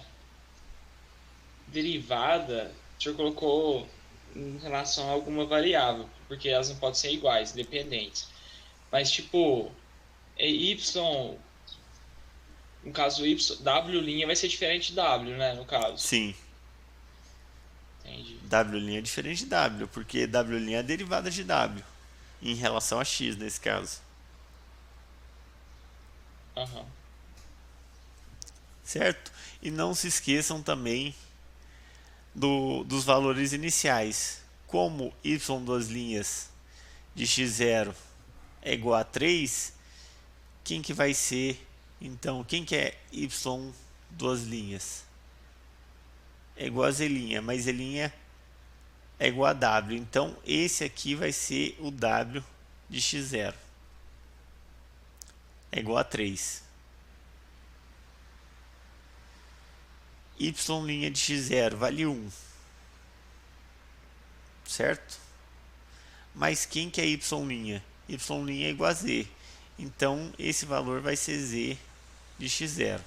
derivada, o senhor colocou em relação a alguma variável, porque elas não podem ser iguais, independentes. Mas, tipo, y, no caso y, w' vai ser diferente de w, né, no caso. Sim. Entendi. W' é diferente de w, porque w' é a derivada de w, em relação a x nesse caso. Aham. Certo? E não se esqueçam também dos valores iniciais. Como y duas linhas de x0 é igual a 3, quem que vai ser, então, quem que é y duas linhas? É igual a z', mas z' é igual a W. Então, esse aqui vai ser o W de x0. É igual a 3. Y' de x0 vale 1. Certo? Mas quem que é Y'? Y' é igual a Z. Então, esse valor vai ser Z de x0.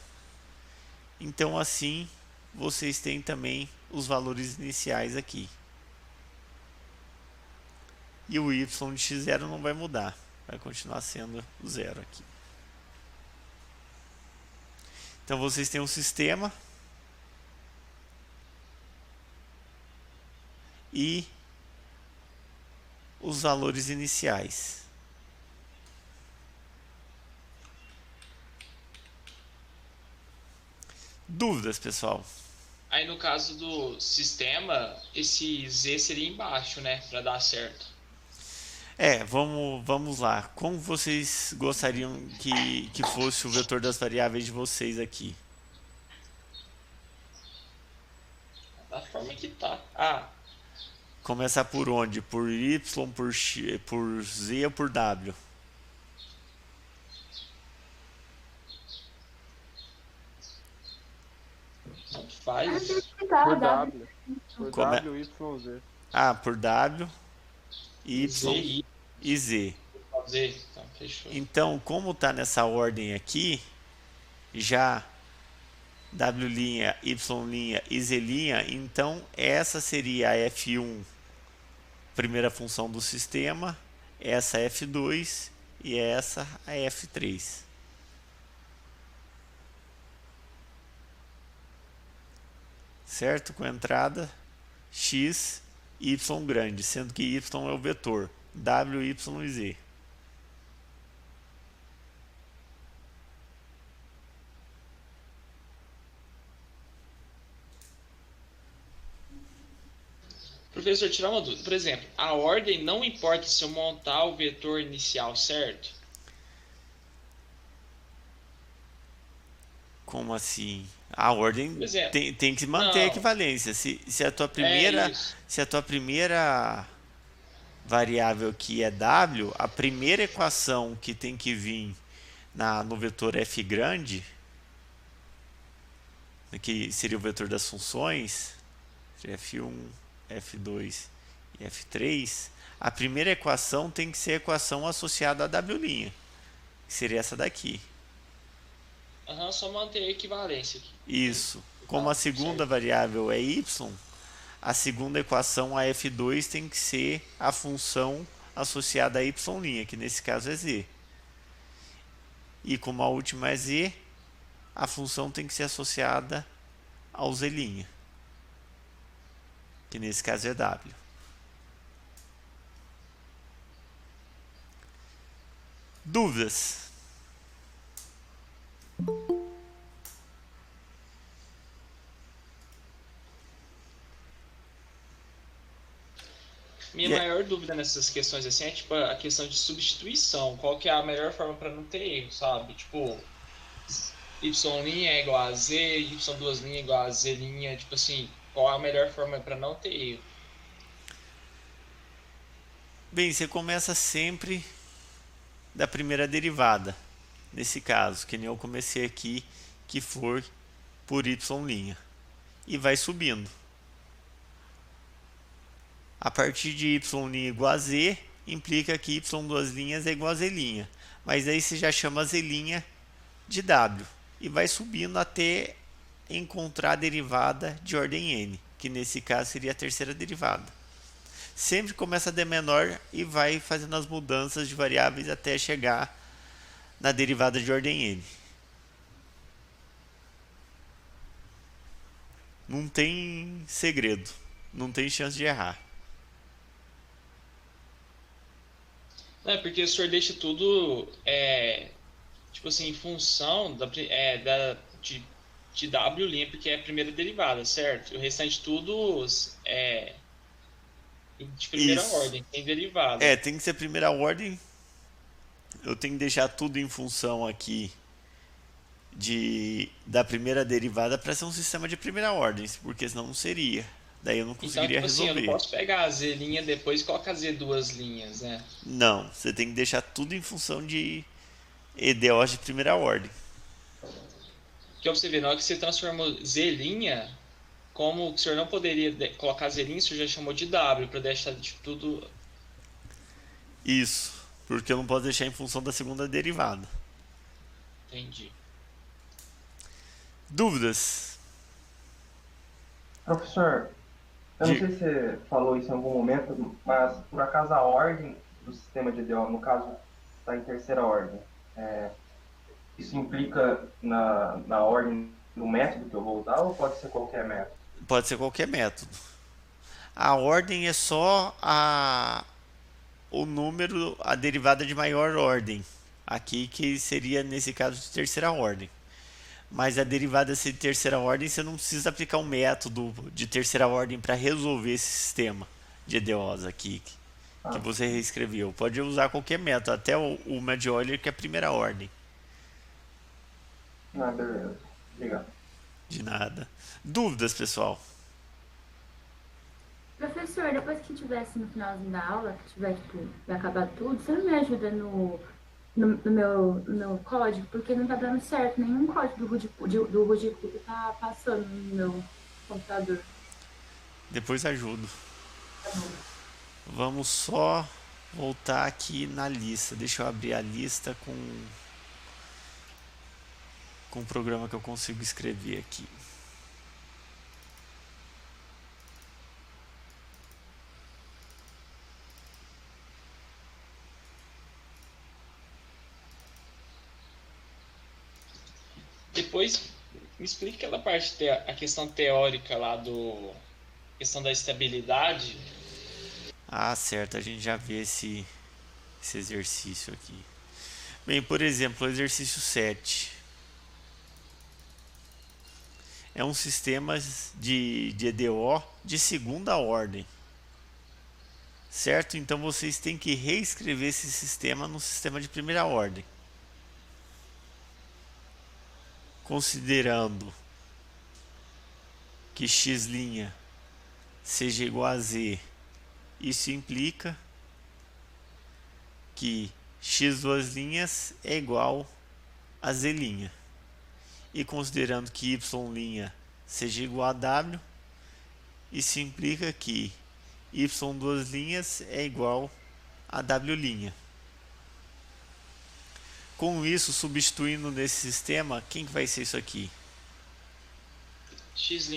Então, assim, vocês têm também os valores iniciais aqui. E o Y de x0 não vai mudar. Vai continuar sendo o 0 aqui. Então, vocês têm um sistema. E os valores iniciais. Dúvidas, pessoal? Aí no caso do sistema, esse Z seria embaixo, né? Para dar certo. Vamos lá. Como vocês gostariam que fosse o vetor das variáveis de vocês aqui? Da forma que tá. Começar por onde? Por Y, por X, por Z ou por W? Tanto faz. Por W. Por Como W, Y, Z. Por W, Y e Z. Z. Então, fechou. Então, como está nessa ordem aqui, já W', Y' e Z', então essa seria a F1, primeira função do sistema, essa F2 e essa a F3. Certo? Com a entrada x, y grande, sendo que y é o vetor, w, y e z. Professor, tirar uma dúvida. Por exemplo, a ordem não importa se eu montar o vetor inicial, certo? Como assim? A ordem Exemplo, tem que manter a não. equivalência. Se a tua Isso. primeira variável aqui é w, a primeira equação que tem que vir no vetor f grande, que seria o vetor das funções, f1, f2 e f3, a primeira equação tem que ser a equação associada a w', que seria essa daqui. Só manter a equivalência aqui. Isso. Como a segunda certo. variável é y, a segunda equação, a f2, tem que ser a função associada a y', que nesse caso é z. E como a última é z, a função tem que ser associada ao z', que nesse caso é w. Dúvidas? Minha maior dúvida nessas questões assim é tipo a questão de substituição. Qual que é a melhor forma para não ter erro, sabe? Tipo, y' é igual a z, y2' é igual a z', tipo assim, qual a melhor forma para não ter erro? Bem, você começa sempre da primeira derivada, nesse caso, que nem eu comecei aqui, que for por y', e vai subindo. A partir de y' igual a z, implica que y2' é igual a z', mas aí você já chama z' de w, e vai subindo até encontrar a derivada de ordem n, que nesse caso seria a terceira derivada. Sempre começa de menor e vai fazendo as mudanças de variáveis até chegar na derivada de ordem n. Não tem segredo, não tem chance de errar. Não, é porque o senhor deixa tudo, tipo assim, em função de w', porque é a primeira derivada, certo? O restante tudo é de primeira ordem, tem derivada. Tem que ser primeira ordem. Eu tenho que deixar tudo em função aqui da primeira derivada para ser um sistema de primeira ordem, porque senão não seria. Daí eu não Então, conseguiria tipo assim, eu não resolver. posso pegar a Z' depois e colocar Z duas linhas, né? Não, você tem que deixar tudo em função de EDOs de primeira ordem. Porque você vê, na hora que você transformou Z', como o senhor não poderia colocar Z', o senhor já chamou de W, para deixar de tudo. Isso, porque eu não posso deixar em função da segunda derivada. Entendi. Dúvidas? Professor, eu não sei se você falou isso em algum momento, mas por acaso a ordem do sistema de EDO, no caso, está em terceira ordem. Isso implica na ordem do método que eu vou usar ou pode ser qualquer método? Pode ser qualquer método. A ordem é só o número, a derivada de maior ordem. Aqui que seria, nesse caso, de terceira ordem. Mas a derivada ser de terceira ordem, você não precisa aplicar um método de terceira ordem para resolver esse sistema de EDOs aqui que você reescreveu. Pode usar qualquer método, até o de Euler, que é a primeira ordem. Ah, beleza. Obrigado. De nada. Dúvidas, pessoal? Professor, depois que tivesse no finalzinho da aula, que tiver, tipo, vai acabar tudo, você não me ajuda no meu código? Porque não tá dando certo nenhum código do Rudico que tá passando no meu computador. Depois ajudo. Vamos só voltar aqui na lista. Deixa eu abrir a lista com o programa que eu consigo escrever aqui. Depois, me explica aquela parte, a questão teórica lá questão da estabilidade. Ah, certo, a gente já vê esse exercício aqui. Bem, por exemplo, o exercício 7. É um sistema de EDO de segunda ordem. Certo? Então vocês têm que reescrever esse sistema no sistema de primeira ordem. Considerando que x' seja igual a z, isso implica que x duas linhas é igual a z'. E considerando que y' seja igual a w, isso implica que y duas linhas é igual a w'. Com isso, substituindo nesse sistema, quem que vai ser isso aqui? X'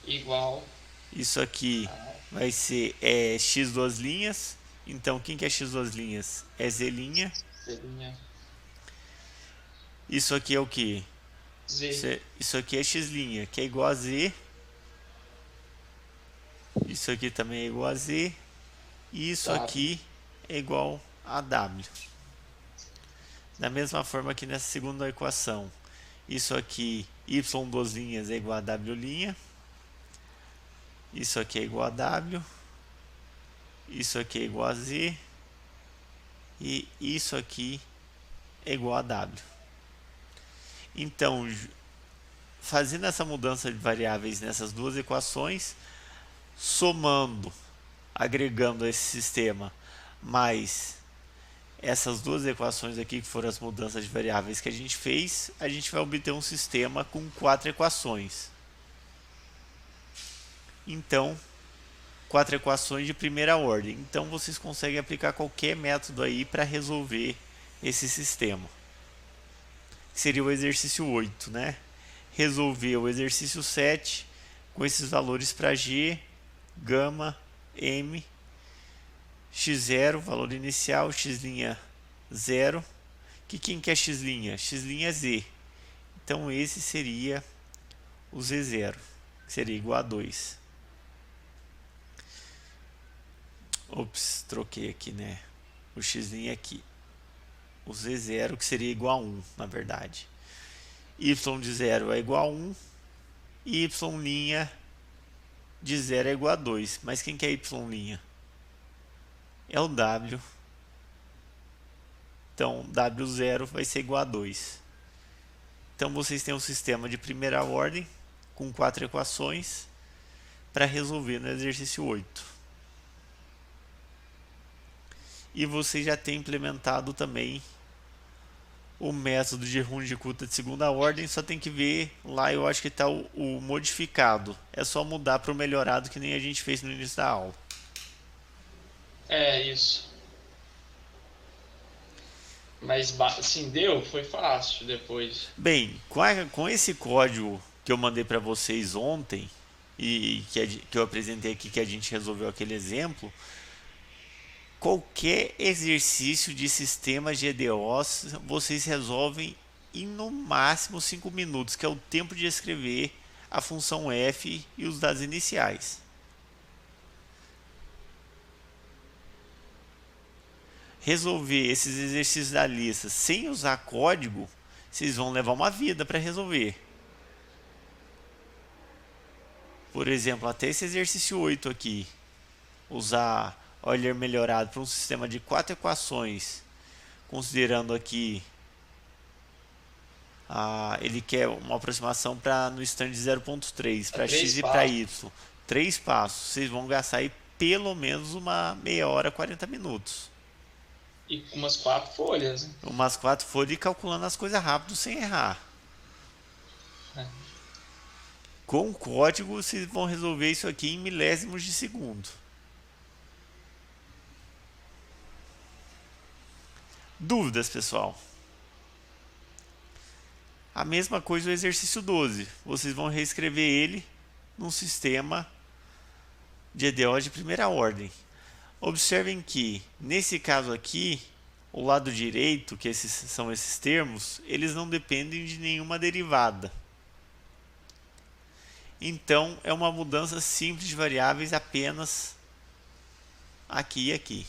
igual. Isso aqui vai ser x duas linhas. Então, quem que é x duas linhas? É z'. Z'. Isso aqui é o que? Z. Isso aqui é x', que é igual a z. Isso aqui também é igual a z. E isso aqui é igual a w. Da mesma forma que nessa segunda equação, isso aqui, y duas linhas é igual a w', isso aqui é igual a w, isso aqui é igual a z, e isso aqui é igual a w. Então, fazendo essa mudança de variáveis nessas duas equações, somando, agregando esse sistema, mais essas duas equações aqui, que foram as mudanças de variáveis que a gente fez, a gente vai obter um sistema com 4 equações. Então, 4 equações de primeira ordem. Então, vocês conseguem aplicar qualquer método aí para resolver esse sistema. Seria o exercício 8, né? Resolver o exercício 7 com esses valores para G, gama, M, x0, valor inicial, x' 0. Quem que é x'? X' é z. Então esse seria o z0, que seria igual a 2. Ops, troquei aqui, né? O x' aqui. O z0, que seria igual a 1, na verdade. Y de 0 é igual a 1. E y' de 0 é igual a 2. Mas quem que é y'? É o W. Então, W0 vai ser igual a 2. Então, vocês têm um sistema de primeira ordem com 4 equações para resolver no exercício 8. E você já tem implementado também o método de Runge-Kutta de segunda ordem, só tem que ver lá, eu acho que está o modificado. É só mudar para o melhorado, que nem a gente fez no início da aula. É, isso. Mas, assim, foi fácil depois. Bem, com esse código que eu mandei para vocês ontem, e que eu apresentei aqui, que a gente resolveu aquele exemplo, qualquer exercício de sistema GDOs vocês resolvem em no máximo 5 minutos, que é o tempo de escrever a função f e os dados iniciais. Resolver esses exercícios da lista sem usar código, vocês vão levar uma vida para resolver. Por exemplo, até esse exercício 8 aqui, usar Euler melhorado para um sistema de 4 equações, considerando aqui ele quer uma aproximação no stand de 0.3 para x e para y, 3 passos. Vocês vão gastar aí pelo menos uma meia hora, 40 minutos. E umas 4 folhas. Né? Umas 4 folhas e calculando as coisas rápido sem errar. Com o código vocês vão resolver isso aqui em milésimos de segundo. Dúvidas, pessoal? A mesma coisa o exercício 12. Vocês vão reescrever ele num sistema de EDO de primeira ordem. Observem que, nesse caso aqui, o lado direito, que são esses termos, eles não dependem de nenhuma derivada. Então, é uma mudança simples de variáveis apenas aqui e aqui.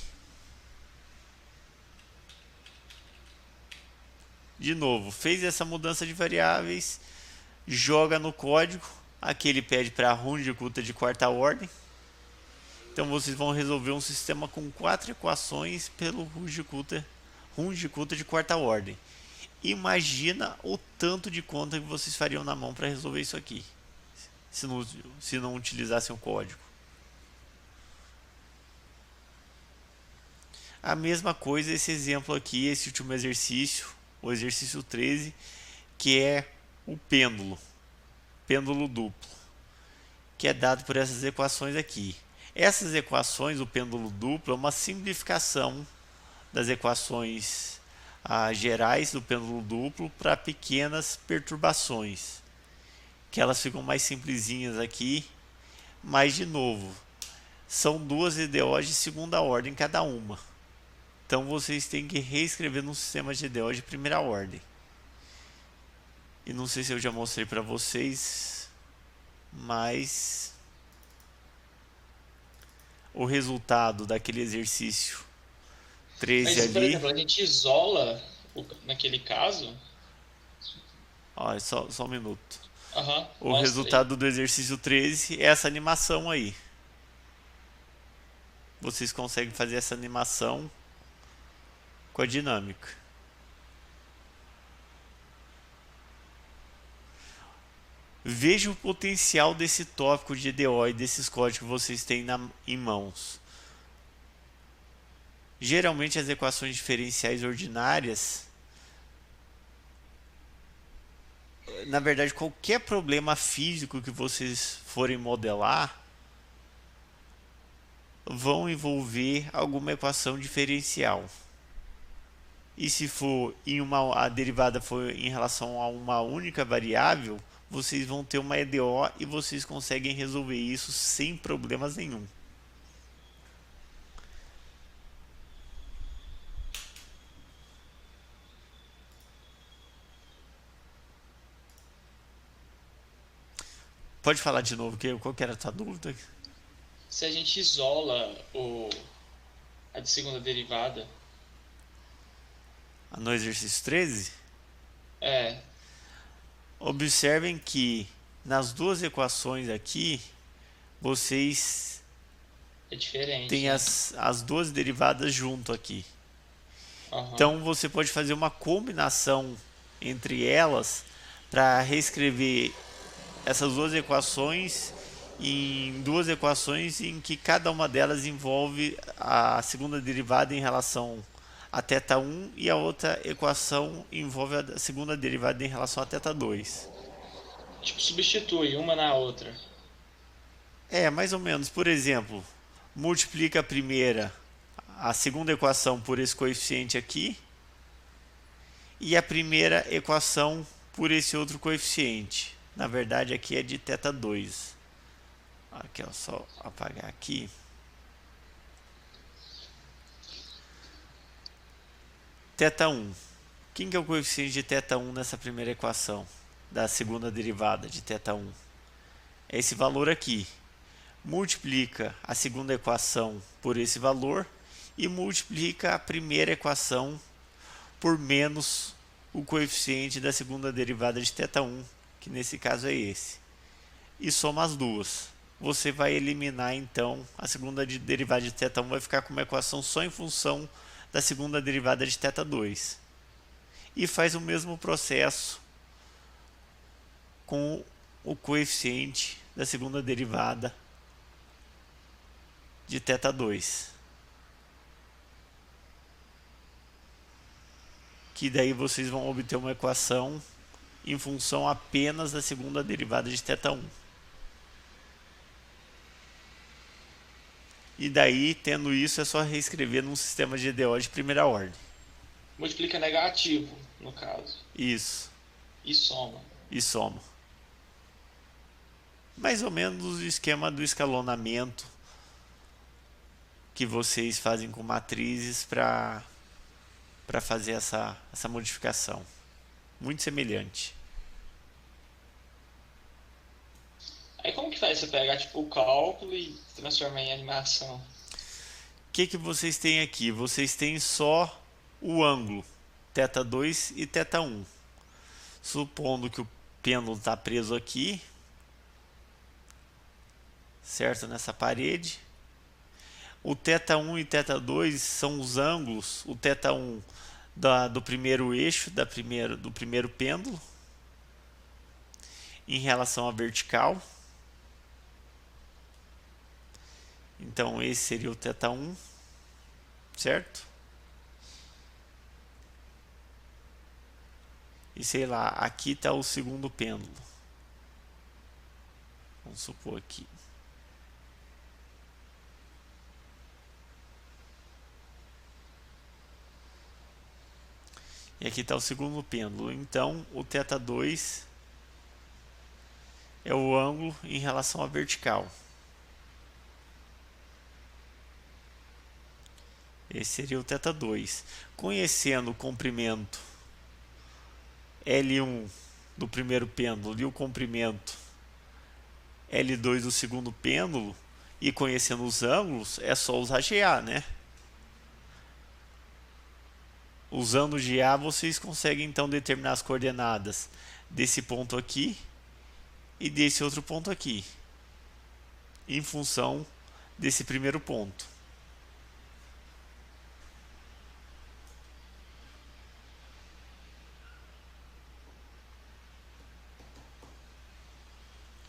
De novo, fez essa mudança de variáveis, joga no código. Aqui ele pede para Runge-Kutta de quarta ordem. Então vocês vão resolver um sistema com 4 equações pelo Runge-Kutta de quarta ordem. Imagina o tanto de conta que vocês fariam na mão para resolver isso aqui, se não utilizassem o código. A mesma coisa esse exemplo aqui, esse último exercício, o exercício 13, que é o pêndulo duplo, que é dado por essas equações aqui. Essas equações, o pêndulo duplo, é uma simplificação das equações gerais do pêndulo duplo para pequenas perturbações, que elas ficam mais simplesinhas aqui, mas de novo, são duas EDOs de segunda ordem cada uma. Então vocês têm que reescrever num sistema de EDO de primeira ordem. E não sei se eu já mostrei para vocês, mas o resultado daquele exercício 13 Mas, ali... por exemplo, a gente isola, naquele caso... Ó, só um minuto. O resultado do exercício 13 é essa animação aí. Vocês conseguem fazer essa animação com a dinâmica. Veja o potencial desse tópico de EDO e desses códigos que vocês têm em mãos. Geralmente as equações diferenciais ordinárias, na verdade qualquer problema físico que vocês forem modelar, vão envolver alguma equação diferencial. E se for a derivada for em relação a uma única variável, vocês vão ter uma EDO e vocês conseguem resolver isso sem problemas nenhum. Pode falar de novo, qual que era a tua dúvida? Se a gente isola a de segunda derivada... No exercício 13? É. Observem que nas duas equações aqui, vocês têm as duas derivadas junto aqui. Então você pode fazer uma combinação entre elas para reescrever essas duas equações em duas equações em que cada uma delas envolve a segunda derivada em relação a θ1 e a outra equação envolve a segunda derivada em relação a θ2. Tipo, substitui uma na outra. Mais ou menos. Por exemplo, multiplica a segunda equação por esse coeficiente aqui e a primeira equação por esse outro coeficiente. Na verdade, aqui é de θ2. Aqui, ó, só apagar aqui. θ1. Quem que é o coeficiente de θ1 nessa primeira equação? Da segunda derivada de θ1. É esse valor aqui. Multiplica a segunda equação por esse valor e multiplica a primeira equação por menos o coeficiente da segunda derivada de θ1, que nesse caso é esse. E soma as duas. Você vai eliminar então a segunda derivada de θ1, vai ficar com uma equação só em função da segunda derivada de θ2. E faz o mesmo processo com o coeficiente da segunda derivada de θ2. Que daí vocês vão obter uma equação em função apenas da segunda derivada de θ1. E daí, tendo isso, é só reescrever num sistema de EDO de primeira ordem. Multiplica negativo, no caso. Isso. E soma. E soma. Mais ou menos o esquema do escalonamento que vocês fazem com matrizes para fazer essa modificação. Muito semelhante. Aí como que faz? Você pega tipo o cálculo e transforma em animação? O que vocês têm aqui? Vocês têm só o ângulo θ2 e θ1. Supondo que o pêndulo está preso aqui, certo? Nessa parede. O θ1 e θ2 são os ângulos, o θ1 do primeiro eixo, do primeiro pêndulo, em relação à vertical. Então esse seria o θ1, certo? E sei lá, aqui está o segundo pêndulo. Vamos supor aqui. E aqui está o segundo pêndulo. Então, o θ2 é o ângulo em relação à vertical. Esse seria o θ2. Conhecendo o comprimento L1 do primeiro pêndulo e o comprimento L2 do segundo pêndulo, e conhecendo os ângulos, é só usar GA, né? Usando GA, vocês conseguem então determinar as coordenadas desse ponto aqui e desse outro ponto aqui, em função desse primeiro ponto.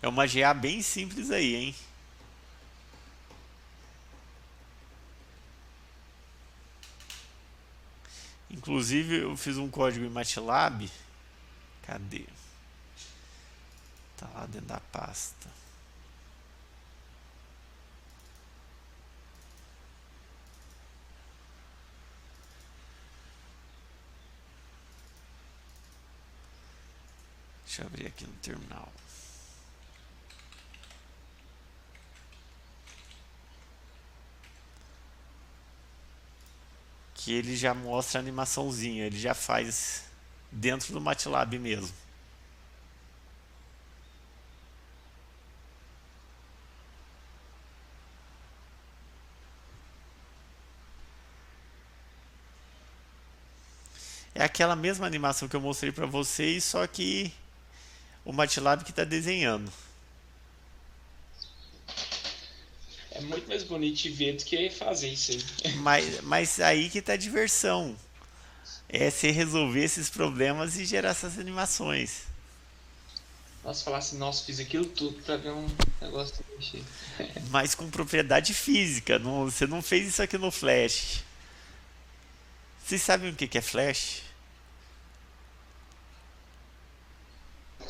É uma GA bem simples aí, hein? Inclusive, eu fiz um código em MATLAB. Cadê? Tá lá dentro da pasta. Deixa eu abrir aqui no terminal. Que ele já mostra a animaçãozinha, ele já faz dentro do MATLAB mesmo. É aquela mesma animação que eu mostrei para vocês, só que o MATLAB que está desenhando. É muito mais bonito de ver do que fazer isso aí. Mas aí que tá a diversão. É você resolver esses problemas e gerar essas animações. Nossa, falar assim, nossa, fiz aquilo tudo pra ver um negócio de mexer. Mas com propriedade física. Você não fez isso aqui no Flash. Vocês sabem o que é Flash?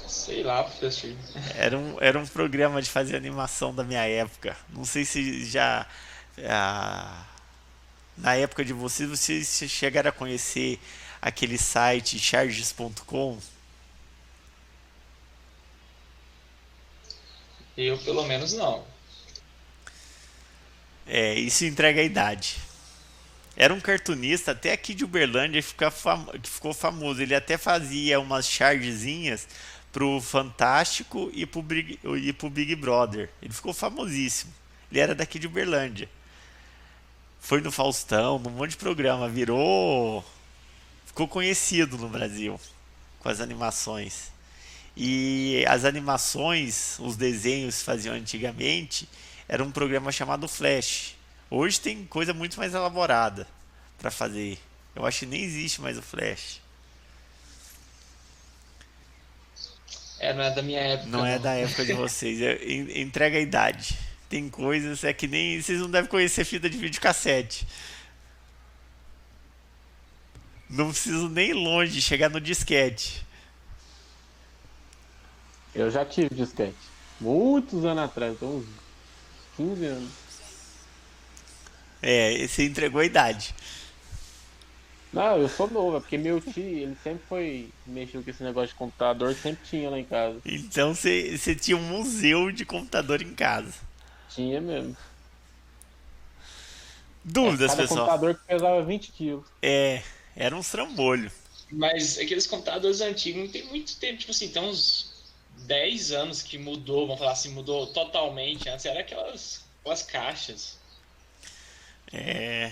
Sei lá, professor. Era um programa de fazer animação da minha época. Não sei se já. ah, Na época de vocês chegaram a conhecer aquele site charges.com. Eu, pelo menos, não. Isso entrega a idade. Era um cartunista até aqui de Uberlândia que ficou famoso. Ele até fazia umas chargezinhas pro Fantástico e pro Big Brother. Ele ficou famosíssimo. Ele era daqui de Uberlândia. Foi no Faustão, num monte de programa. Ficou conhecido no Brasil com as animações. E as animações, os desenhos que faziam antigamente, era um programa chamado Flash. Hoje tem coisa muito mais elaborada para fazer. Eu acho que nem existe mais o Flash. Não é da minha época, Não é da época de vocês. Entrega a idade. Tem coisas que nem vocês não devem conhecer fita de videocassete. Não preciso nem ir longe chegar no disquete. Eu já tive disquete. Muitos anos atrás, então uns 15 anos. Você entregou a idade. Não, eu sou novo, é porque meu tio, ele sempre foi mexendo com esse negócio de computador, sempre tinha lá em casa. Então você tinha um museu de computador em casa. Tinha mesmo. Dúvidas, Cada pessoal? computador que pesava 20 quilos. Era um trambolho. Mas aqueles computadores antigos não tem muito tempo. Tipo assim, tem uns 10 anos que mudou, vamos falar assim, mudou totalmente. Antes era aquelas caixas.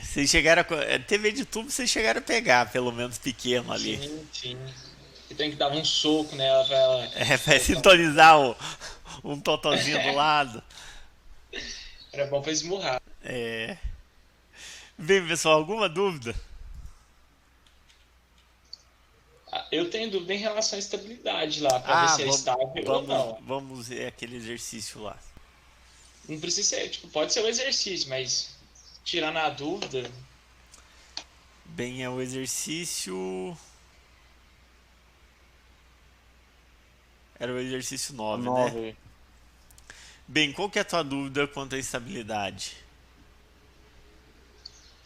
Vocês chegaram TV de tubo vocês chegaram a pegar, pelo menos pequeno ali. Sim. E tem que dar um soco nela pra ela. Pra sintonizar um totozinho do lado. Era bom pra esmurrar. Bem, pessoal, alguma dúvida? Eu tenho dúvida em relação à estabilidade lá, pra ver se é estável ou não. Vamos ver aquele exercício lá. Não precisa ser, tipo, pode ser um exercício, mas tirando a dúvida. Bem, é o exercício. Era o exercício 9, né? Bem, qual que é a tua dúvida quanto à estabilidade?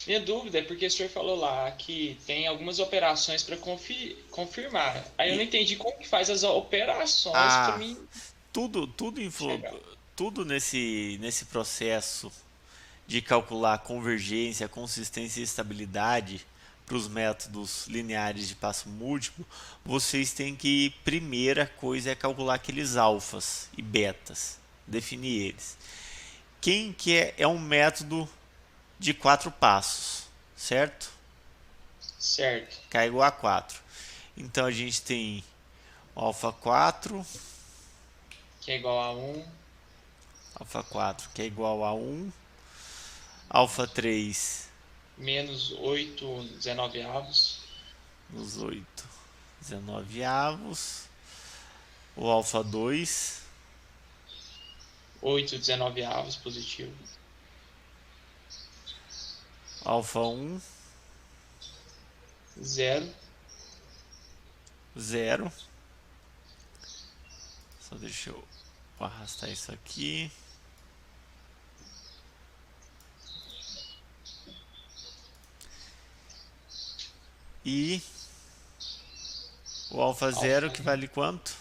Minha dúvida é porque o senhor falou lá que tem algumas operações para confirmar. Aí eu não entendi como que faz as operações para mim. Tudo nesse processo de calcular convergência, consistência e estabilidade para os métodos lineares de passo múltiplo, vocês têm que, primeira coisa, é calcular aqueles alfas e betas, definir eles. Quem que é um método de 4 passos, certo? Certo. K igual a 4. Então a gente tem o alfa 4, que é igual a 1. Alfa 4, que é igual a 1. Alfa 3, menos 8 19avos. Menos 8 19avos. O alfa 2, 8 19avos positivo. Alfa 1, 0. Só deixa eu arrastar isso aqui. E o alfa 0 que vale quanto?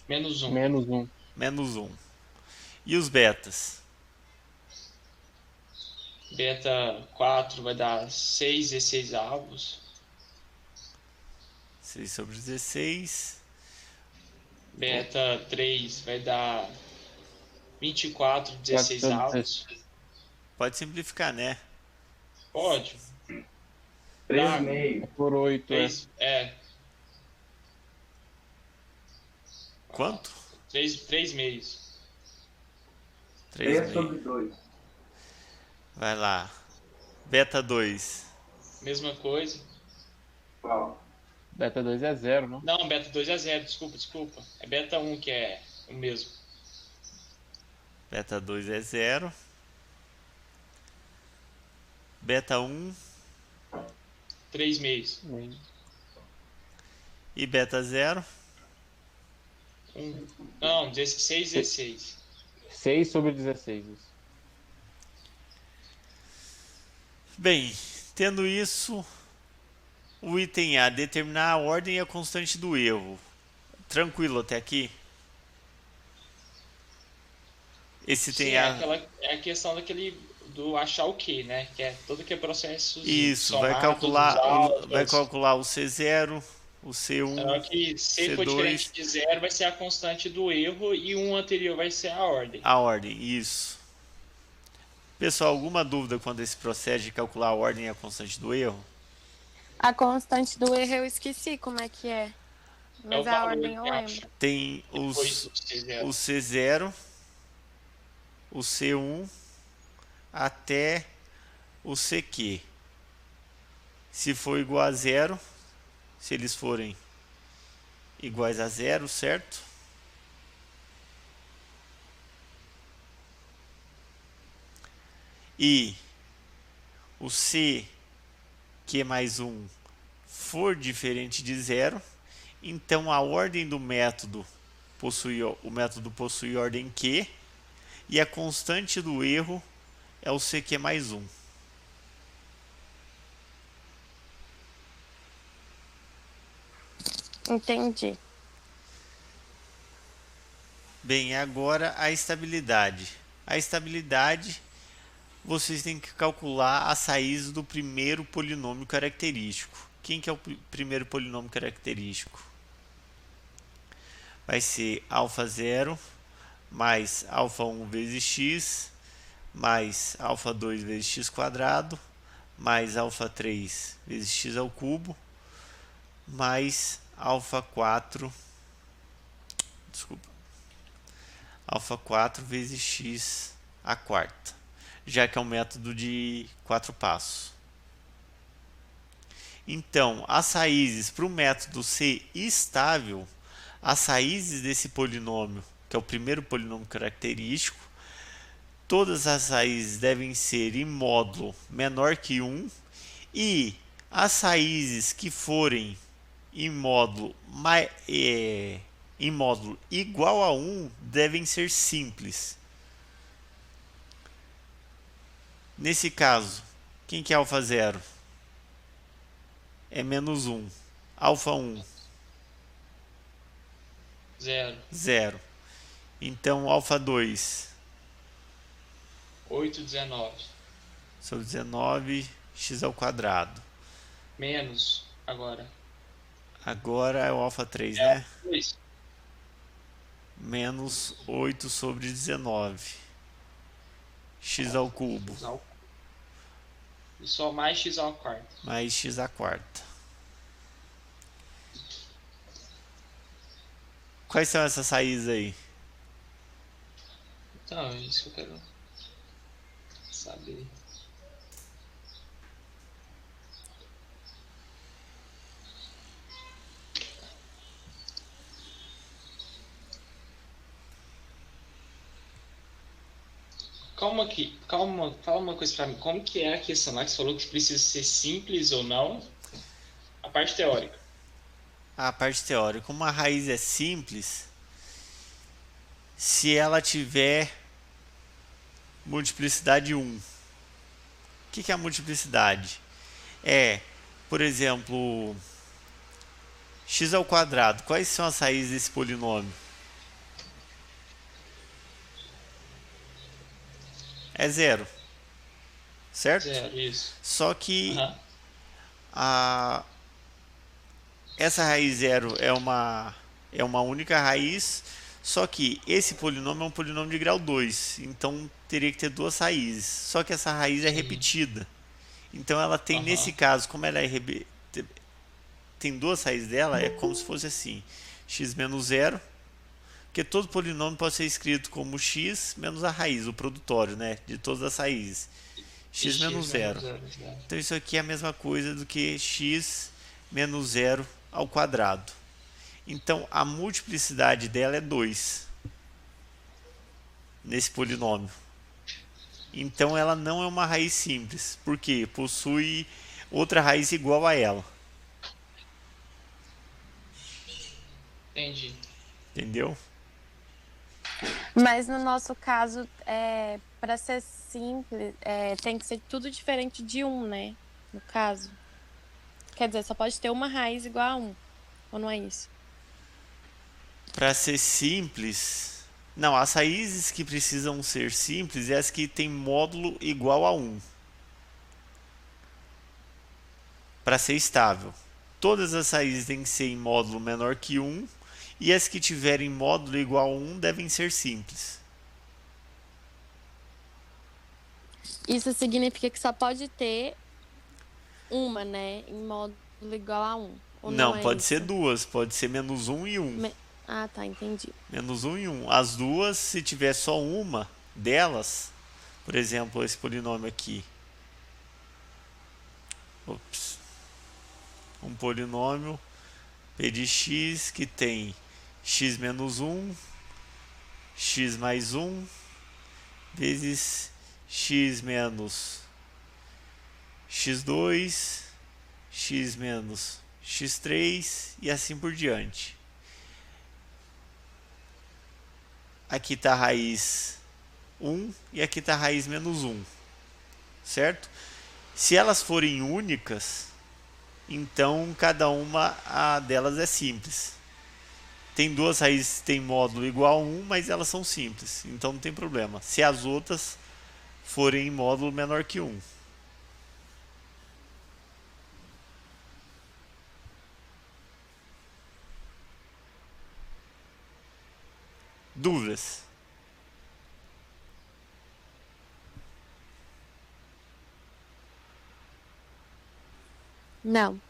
Menos 1. Menos 1. E os betas? Beta 4 vai dar 6 16avos. 6 sobre 16. Beta 3 vai dar 24 16avos. Pode simplificar, né? Pode. 3,5 por 8. 3, Quanto? 3 meios. 3 sobre 2. Vai lá. Beta 2. Mesma coisa. Qual? Beta 2 é 0, não? Não, beta 2 é 0, desculpa. É beta 1 que é o mesmo. Beta 2 é 0. Beta 1 3,5. e beta 0. Não, 16. 6 sobre 16. Isso. Bem, tendo isso, o item A, determinar a ordem e a constante do erro. Tranquilo até aqui? Esse Sim, item A... é a questão do achar o que, né? Que é todo aquele processo Isso, somados, vai calcular o C0, o C1, Então, que se for diferente de 0, vai ser a constante do erro e um anterior vai ser a ordem. A ordem, isso. Pessoal, alguma dúvida quando esse processo de calcular a ordem e a constante do erro? A constante do erro eu esqueci como é que é. Mas o a valor ordem eu que lembro. Tem o C0, o C1 até o CQ. Se for igual a 0, se eles forem iguais a 0, certo? E o CQ mais 1 for diferente de 0, então a ordem do método possui ordem Q e a constante do erro é o CQ mais 1. Entendi. Bem, agora a estabilidade. A estabilidade, vocês têm que calcular as raízes do primeiro polinômio característico. Quem que é o primeiro polinômio característico? Vai ser α0 mais α1 vezes x, mais α2 vezes x quadrado, mais α3 vezes x ao cubo, mais α4 vezes x à quarta, já que é um método de 4 passos. Então, as raízes para o método ser estável, as raízes desse polinômio, que é o primeiro polinômio característico, todas as raízes devem ser em módulo menor que 1 e as raízes que forem em módulo igual a 1 devem ser simples. Nesse caso, quem que é α0? É menos 1. α1? 0. Então, α2? 8, 19. Sobre 19, x ao quadrado. Menos, agora. Agora é o α3, né? Isso. Menos 8 sobre 19. X ao cubo. E só mais x à quarta. Mais x à quarta. Quais são essas raízes aí? Então, é isso que eu quero saber. Calma, fala uma coisa pra mim. Como que é a questão lá que você falou que precisa ser simples ou não? A parte teórica. A parte teórica. Uma raiz é simples se ela tiver multiplicidade 1. O que é a multiplicidade? É, por exemplo, x ao quadrado. Quais são as raízes desse polinômio? É 0. Certo? 0, isso. Só que essa raiz 0 é uma única raiz, só que esse polinômio é um polinômio de grau 2, então teria que ter duas raízes, só que essa raiz é repetida. Então ela tem, nesse caso, como ela tem duas raízes dela, é como se fosse assim, x menos 0, porque todo polinômio pode ser escrito como x menos a raiz, o produtório, né, de todas as raízes. X menos 0. Então isso aqui é a mesma coisa do que x menos 0 ao quadrado. Então, a multiplicidade dela é 2 nesse polinômio. Então, ela não é uma raiz simples, porque possui outra raiz igual a ela. Entendi. Entendeu? Mas no nosso caso, para ser simples, tem que ser tudo diferente de 1, né? No caso. Quer dizer, só pode ter uma raiz igual a 1. Ou não é isso? Para ser simples... Não, as raízes que precisam ser simples é as que têm módulo igual a 1. Para ser estável. Todas as raízes têm que ser em módulo menor que 1. E as que tiverem módulo igual a 1 devem ser simples. Isso significa que só pode ter uma, né? Em módulo igual a 1. Ou Não, é pode isso? ser duas. Pode ser menos 1 e 1. Ah, tá, entendi. Menos 1 e 1. As duas, se tiver só uma delas, por exemplo, esse polinômio aqui. Ops. Um polinômio p de x que tem x menos 1, x mais 1, vezes x menos x2, x menos x3 e assim por diante. Aqui está a raiz 1 e aqui está a raiz menos 1, certo? Se elas forem únicas, então cada uma delas é simples. Tem duas raízes que têm módulo igual a 1, mas elas são simples, então não tem problema. Se as outras forem em módulo menor que 1. Dúvidas? Não.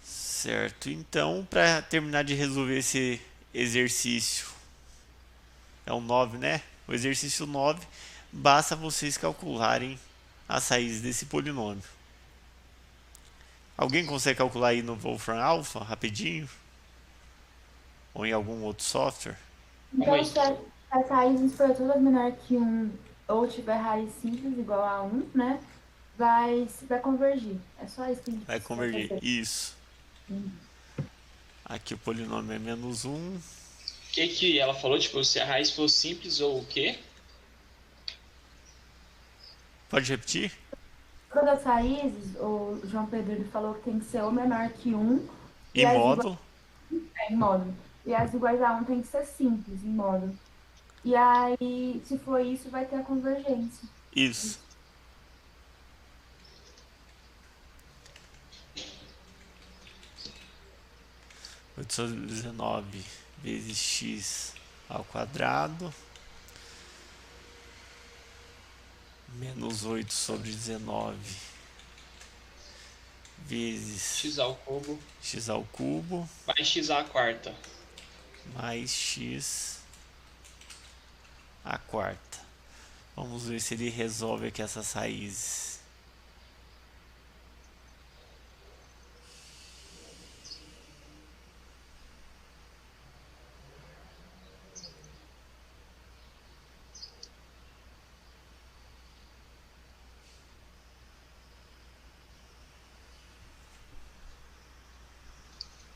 Certo, então para terminar de resolver esse exercício, é o 9, né? O exercício 9, basta vocês calcularem as raízes desse polinômio. Alguém consegue calcular aí no Wolfram Alpha rapidinho? Ou em algum outro software? Então, se as raízes forem todas menor que 1 ou tiver raiz simples igual a 1, né? Vai convergir. É só isso que a gente Vai precisa convergir, fazer. isso. Aqui o polinômio é menos 1. O que ela falou? Tipo, se a raiz for simples ou o quê? Pode repetir? Todas as raízes, o João Pedro ele falou que tem que ser ou menor que 1. Em módulo. Em módulo. E as iguais a 1 tem que ser simples, em módulo. E aí, se for isso, vai ter a convergência. Isso. Oitocentos e 19 vezes x ao quadrado menos 8 sobre 19 vezes X ao cubo x ao cubo mais x à quarta. mais x à quarta. Vamos ver se ele resolve aqui essas raízes.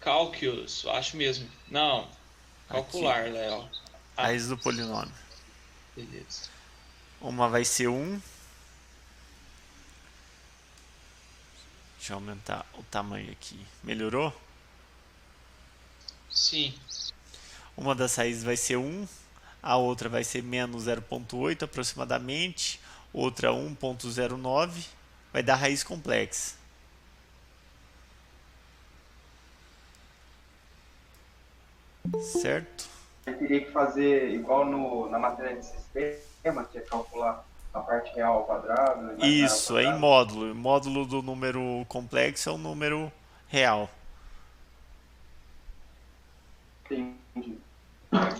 Cálculos, eu acho mesmo. Não. Calcular, Aqui. Léo. Raiz do polinômio. Beleza. Uma vai ser 1. Deixa eu aumentar o tamanho aqui. Melhorou? Sim. Uma das raízes vai ser 1. A outra vai ser menos 0,8 aproximadamente. Outra 1,09. Vai dar raiz complexa. Certo? Eu teria que fazer igual na matéria de sistema, que é calcular a parte real ao quadrado. Isso, é em módulo. O módulo do número complexo é o número real. Entendi.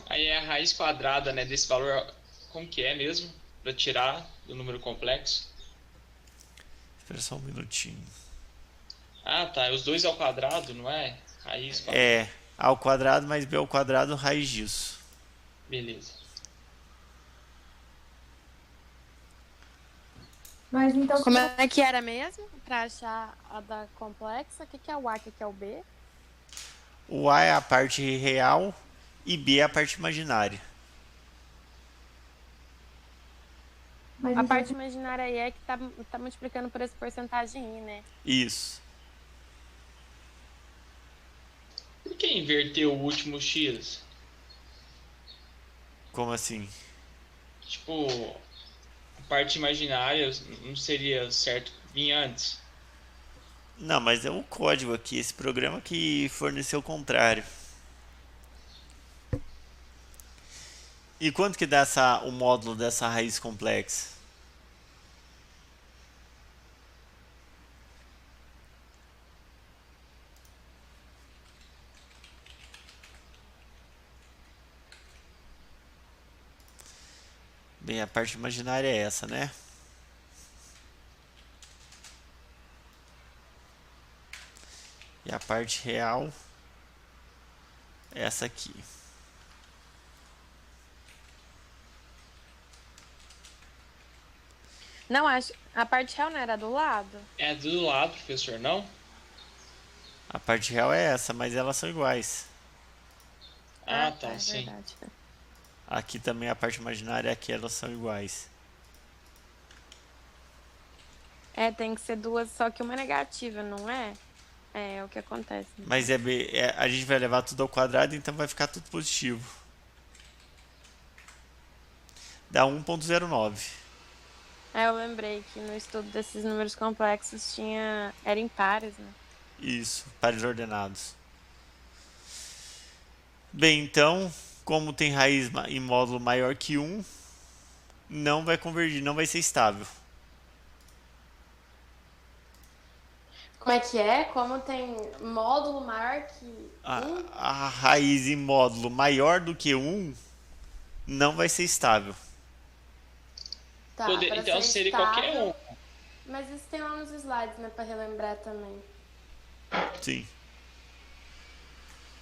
Aí é a raiz quadrada, né, desse valor. Como que é mesmo? para tirar do número complexo? Espera só um minutinho. Ah, tá. Os dois ao quadrado, não é? Raiz quadrada. É A ao quadrado mais B ao quadrado raiz disso. Beleza. Mas então. Como é que era mesmo? Pra achar a da complexa, o que é o A, o que é o B? O A é a parte real e B é a parte imaginária. Mas A então, parte imaginária aí é que tá multiplicando por essa porcentagem I, né? Isso. Por que inverter o último X? Como assim? Tipo, a parte imaginária não seria certo vir antes? Não, mas é o código aqui, esse programa que forneceu o contrário. E quanto que dá o módulo dessa raiz complexa? Bem, a parte imaginária é essa, né? E a parte real é essa aqui. Não, acho. A parte real não era do lado? É do lado, professor, não? A parte real é essa, mas elas são iguais. Ah, tá, é sim. verdade. Aqui também a parte imaginária, aqui elas são iguais. É, tem que ser duas, só que uma negativa, não é? É o que acontece. Mas a gente vai levar tudo ao quadrado, então vai ficar tudo positivo. Dá 1.09. Eu lembrei que no estudo desses números complexos era em pares, né? Isso, pares ordenados. Bem, então, como tem raiz em módulo maior que 1, não vai convergir, não vai ser estável. Como é que é? Como tem módulo maior que 1? A raiz em módulo maior do que 1 não vai ser estável. Tá, Então seria qualquer um. Mas isso tem lá nos slides, né? Pra relembrar também. Sim.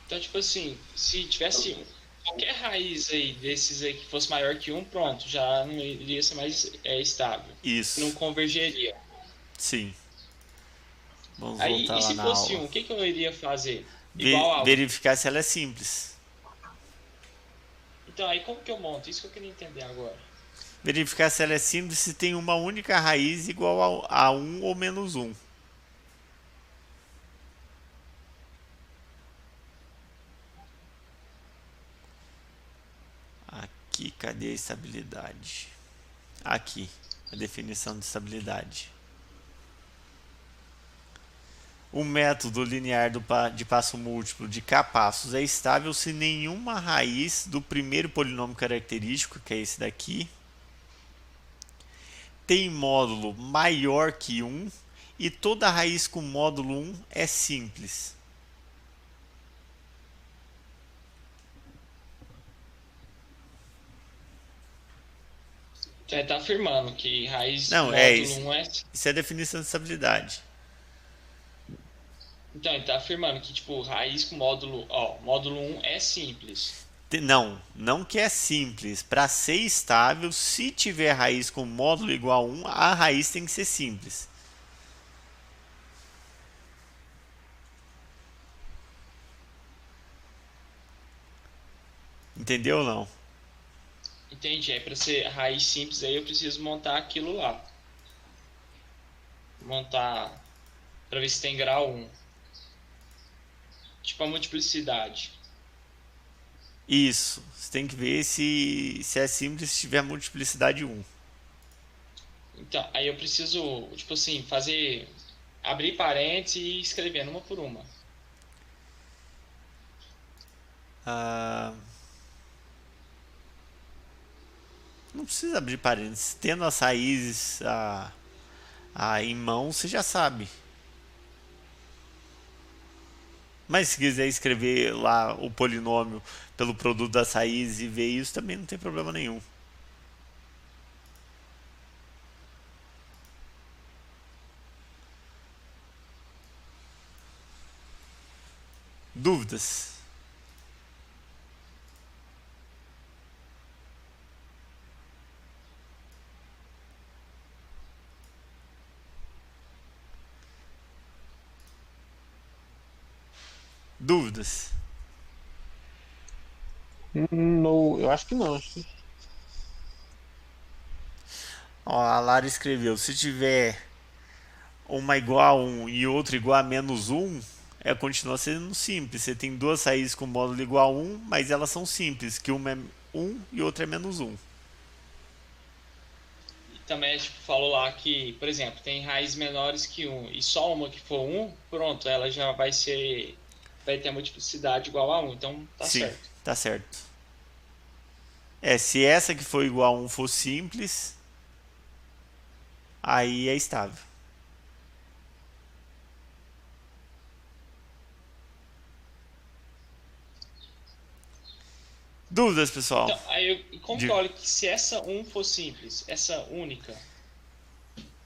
Então, tipo assim, se tivesse qualquer raiz aí desses aí que fosse maior que 1, pronto, já não iria ser mais estável. Isso. Não convergeria. Sim. Vamos Aí, voltar e lá se na fosse aula. 1, o que eu iria fazer? Igual a 1. Verificar se ela é simples. Então, aí como que eu monto? Isso que eu queria entender agora. Verificar se ela é simples se tem uma única raiz igual a 1 ou menos 1. Aqui, cadê a estabilidade? Aqui, a definição de estabilidade. O método linear de passo múltiplo de k passos é estável se nenhuma raiz do primeiro polinômio característico, que é esse daqui, tem módulo maior que 1 e toda raiz com módulo 1 é simples. Então, ele tá afirmando que raiz Não, módulo é isso. 1 é... Isso é a definição de estabilidade. Então, ele tá afirmando que, tipo, raiz com módulo... Ó, módulo 1 é simples. Não que é simples. Para ser estável, se tiver raiz com módulo igual a 1, a raiz tem que ser simples. Entendeu ou não? Entendi. Aí, para ser raiz simples, aí eu preciso montar aquilo lá. Montar para ver se tem grau 1. Tipo a multiplicidade. Isso. Você tem que ver se é simples se tiver multiplicidade 1. Então, aí eu preciso, tipo assim, abrir parênteses e ir escrevendo uma por uma. Não precisa abrir parênteses. Tendo as raízes em mão, você já sabe. Mas se quiser escrever lá o polinômio pelo produto das raízes e ver isso, também não tem problema nenhum. Dúvidas? Dúvidas? No, eu acho que não. Acho que... Ó, a Lara escreveu: se tiver uma igual a 1 e outra igual a menos 1, continua sendo simples. Você tem duas raízes com módulo igual a 1, mas elas são simples, que uma é 1 e outra é menos 1. E também, tipo, falou lá que, por exemplo, tem raízes menores que 1 e só uma que for 1, pronto, ela já vai ter a multiplicidade igual a 1, então tá Sim, certo. tá certo. Se essa que for igual a 1 for simples, aí é estável. Dúvidas, pessoal? Então, aí eu controlo que se essa 1 for simples, essa única...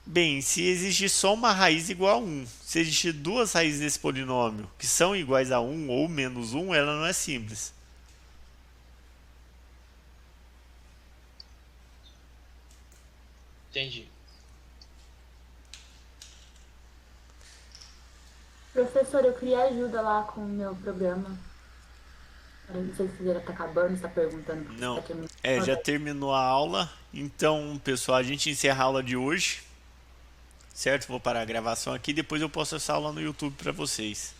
Bem, se existe só uma raiz igual a 1, se existir duas raízes desse polinômio que são iguais a 1 ou menos 1, ela não é simples. Entendi. Professor, eu queria ajuda lá com o meu programa. Eu não sei se já tá acabando, você tá perguntando. Não, tá terminando. já terminou a aula. Então, pessoal, a gente encerra a aula de hoje. Certo? Vou parar a gravação aqui, depois eu posto essa aula no YouTube para vocês.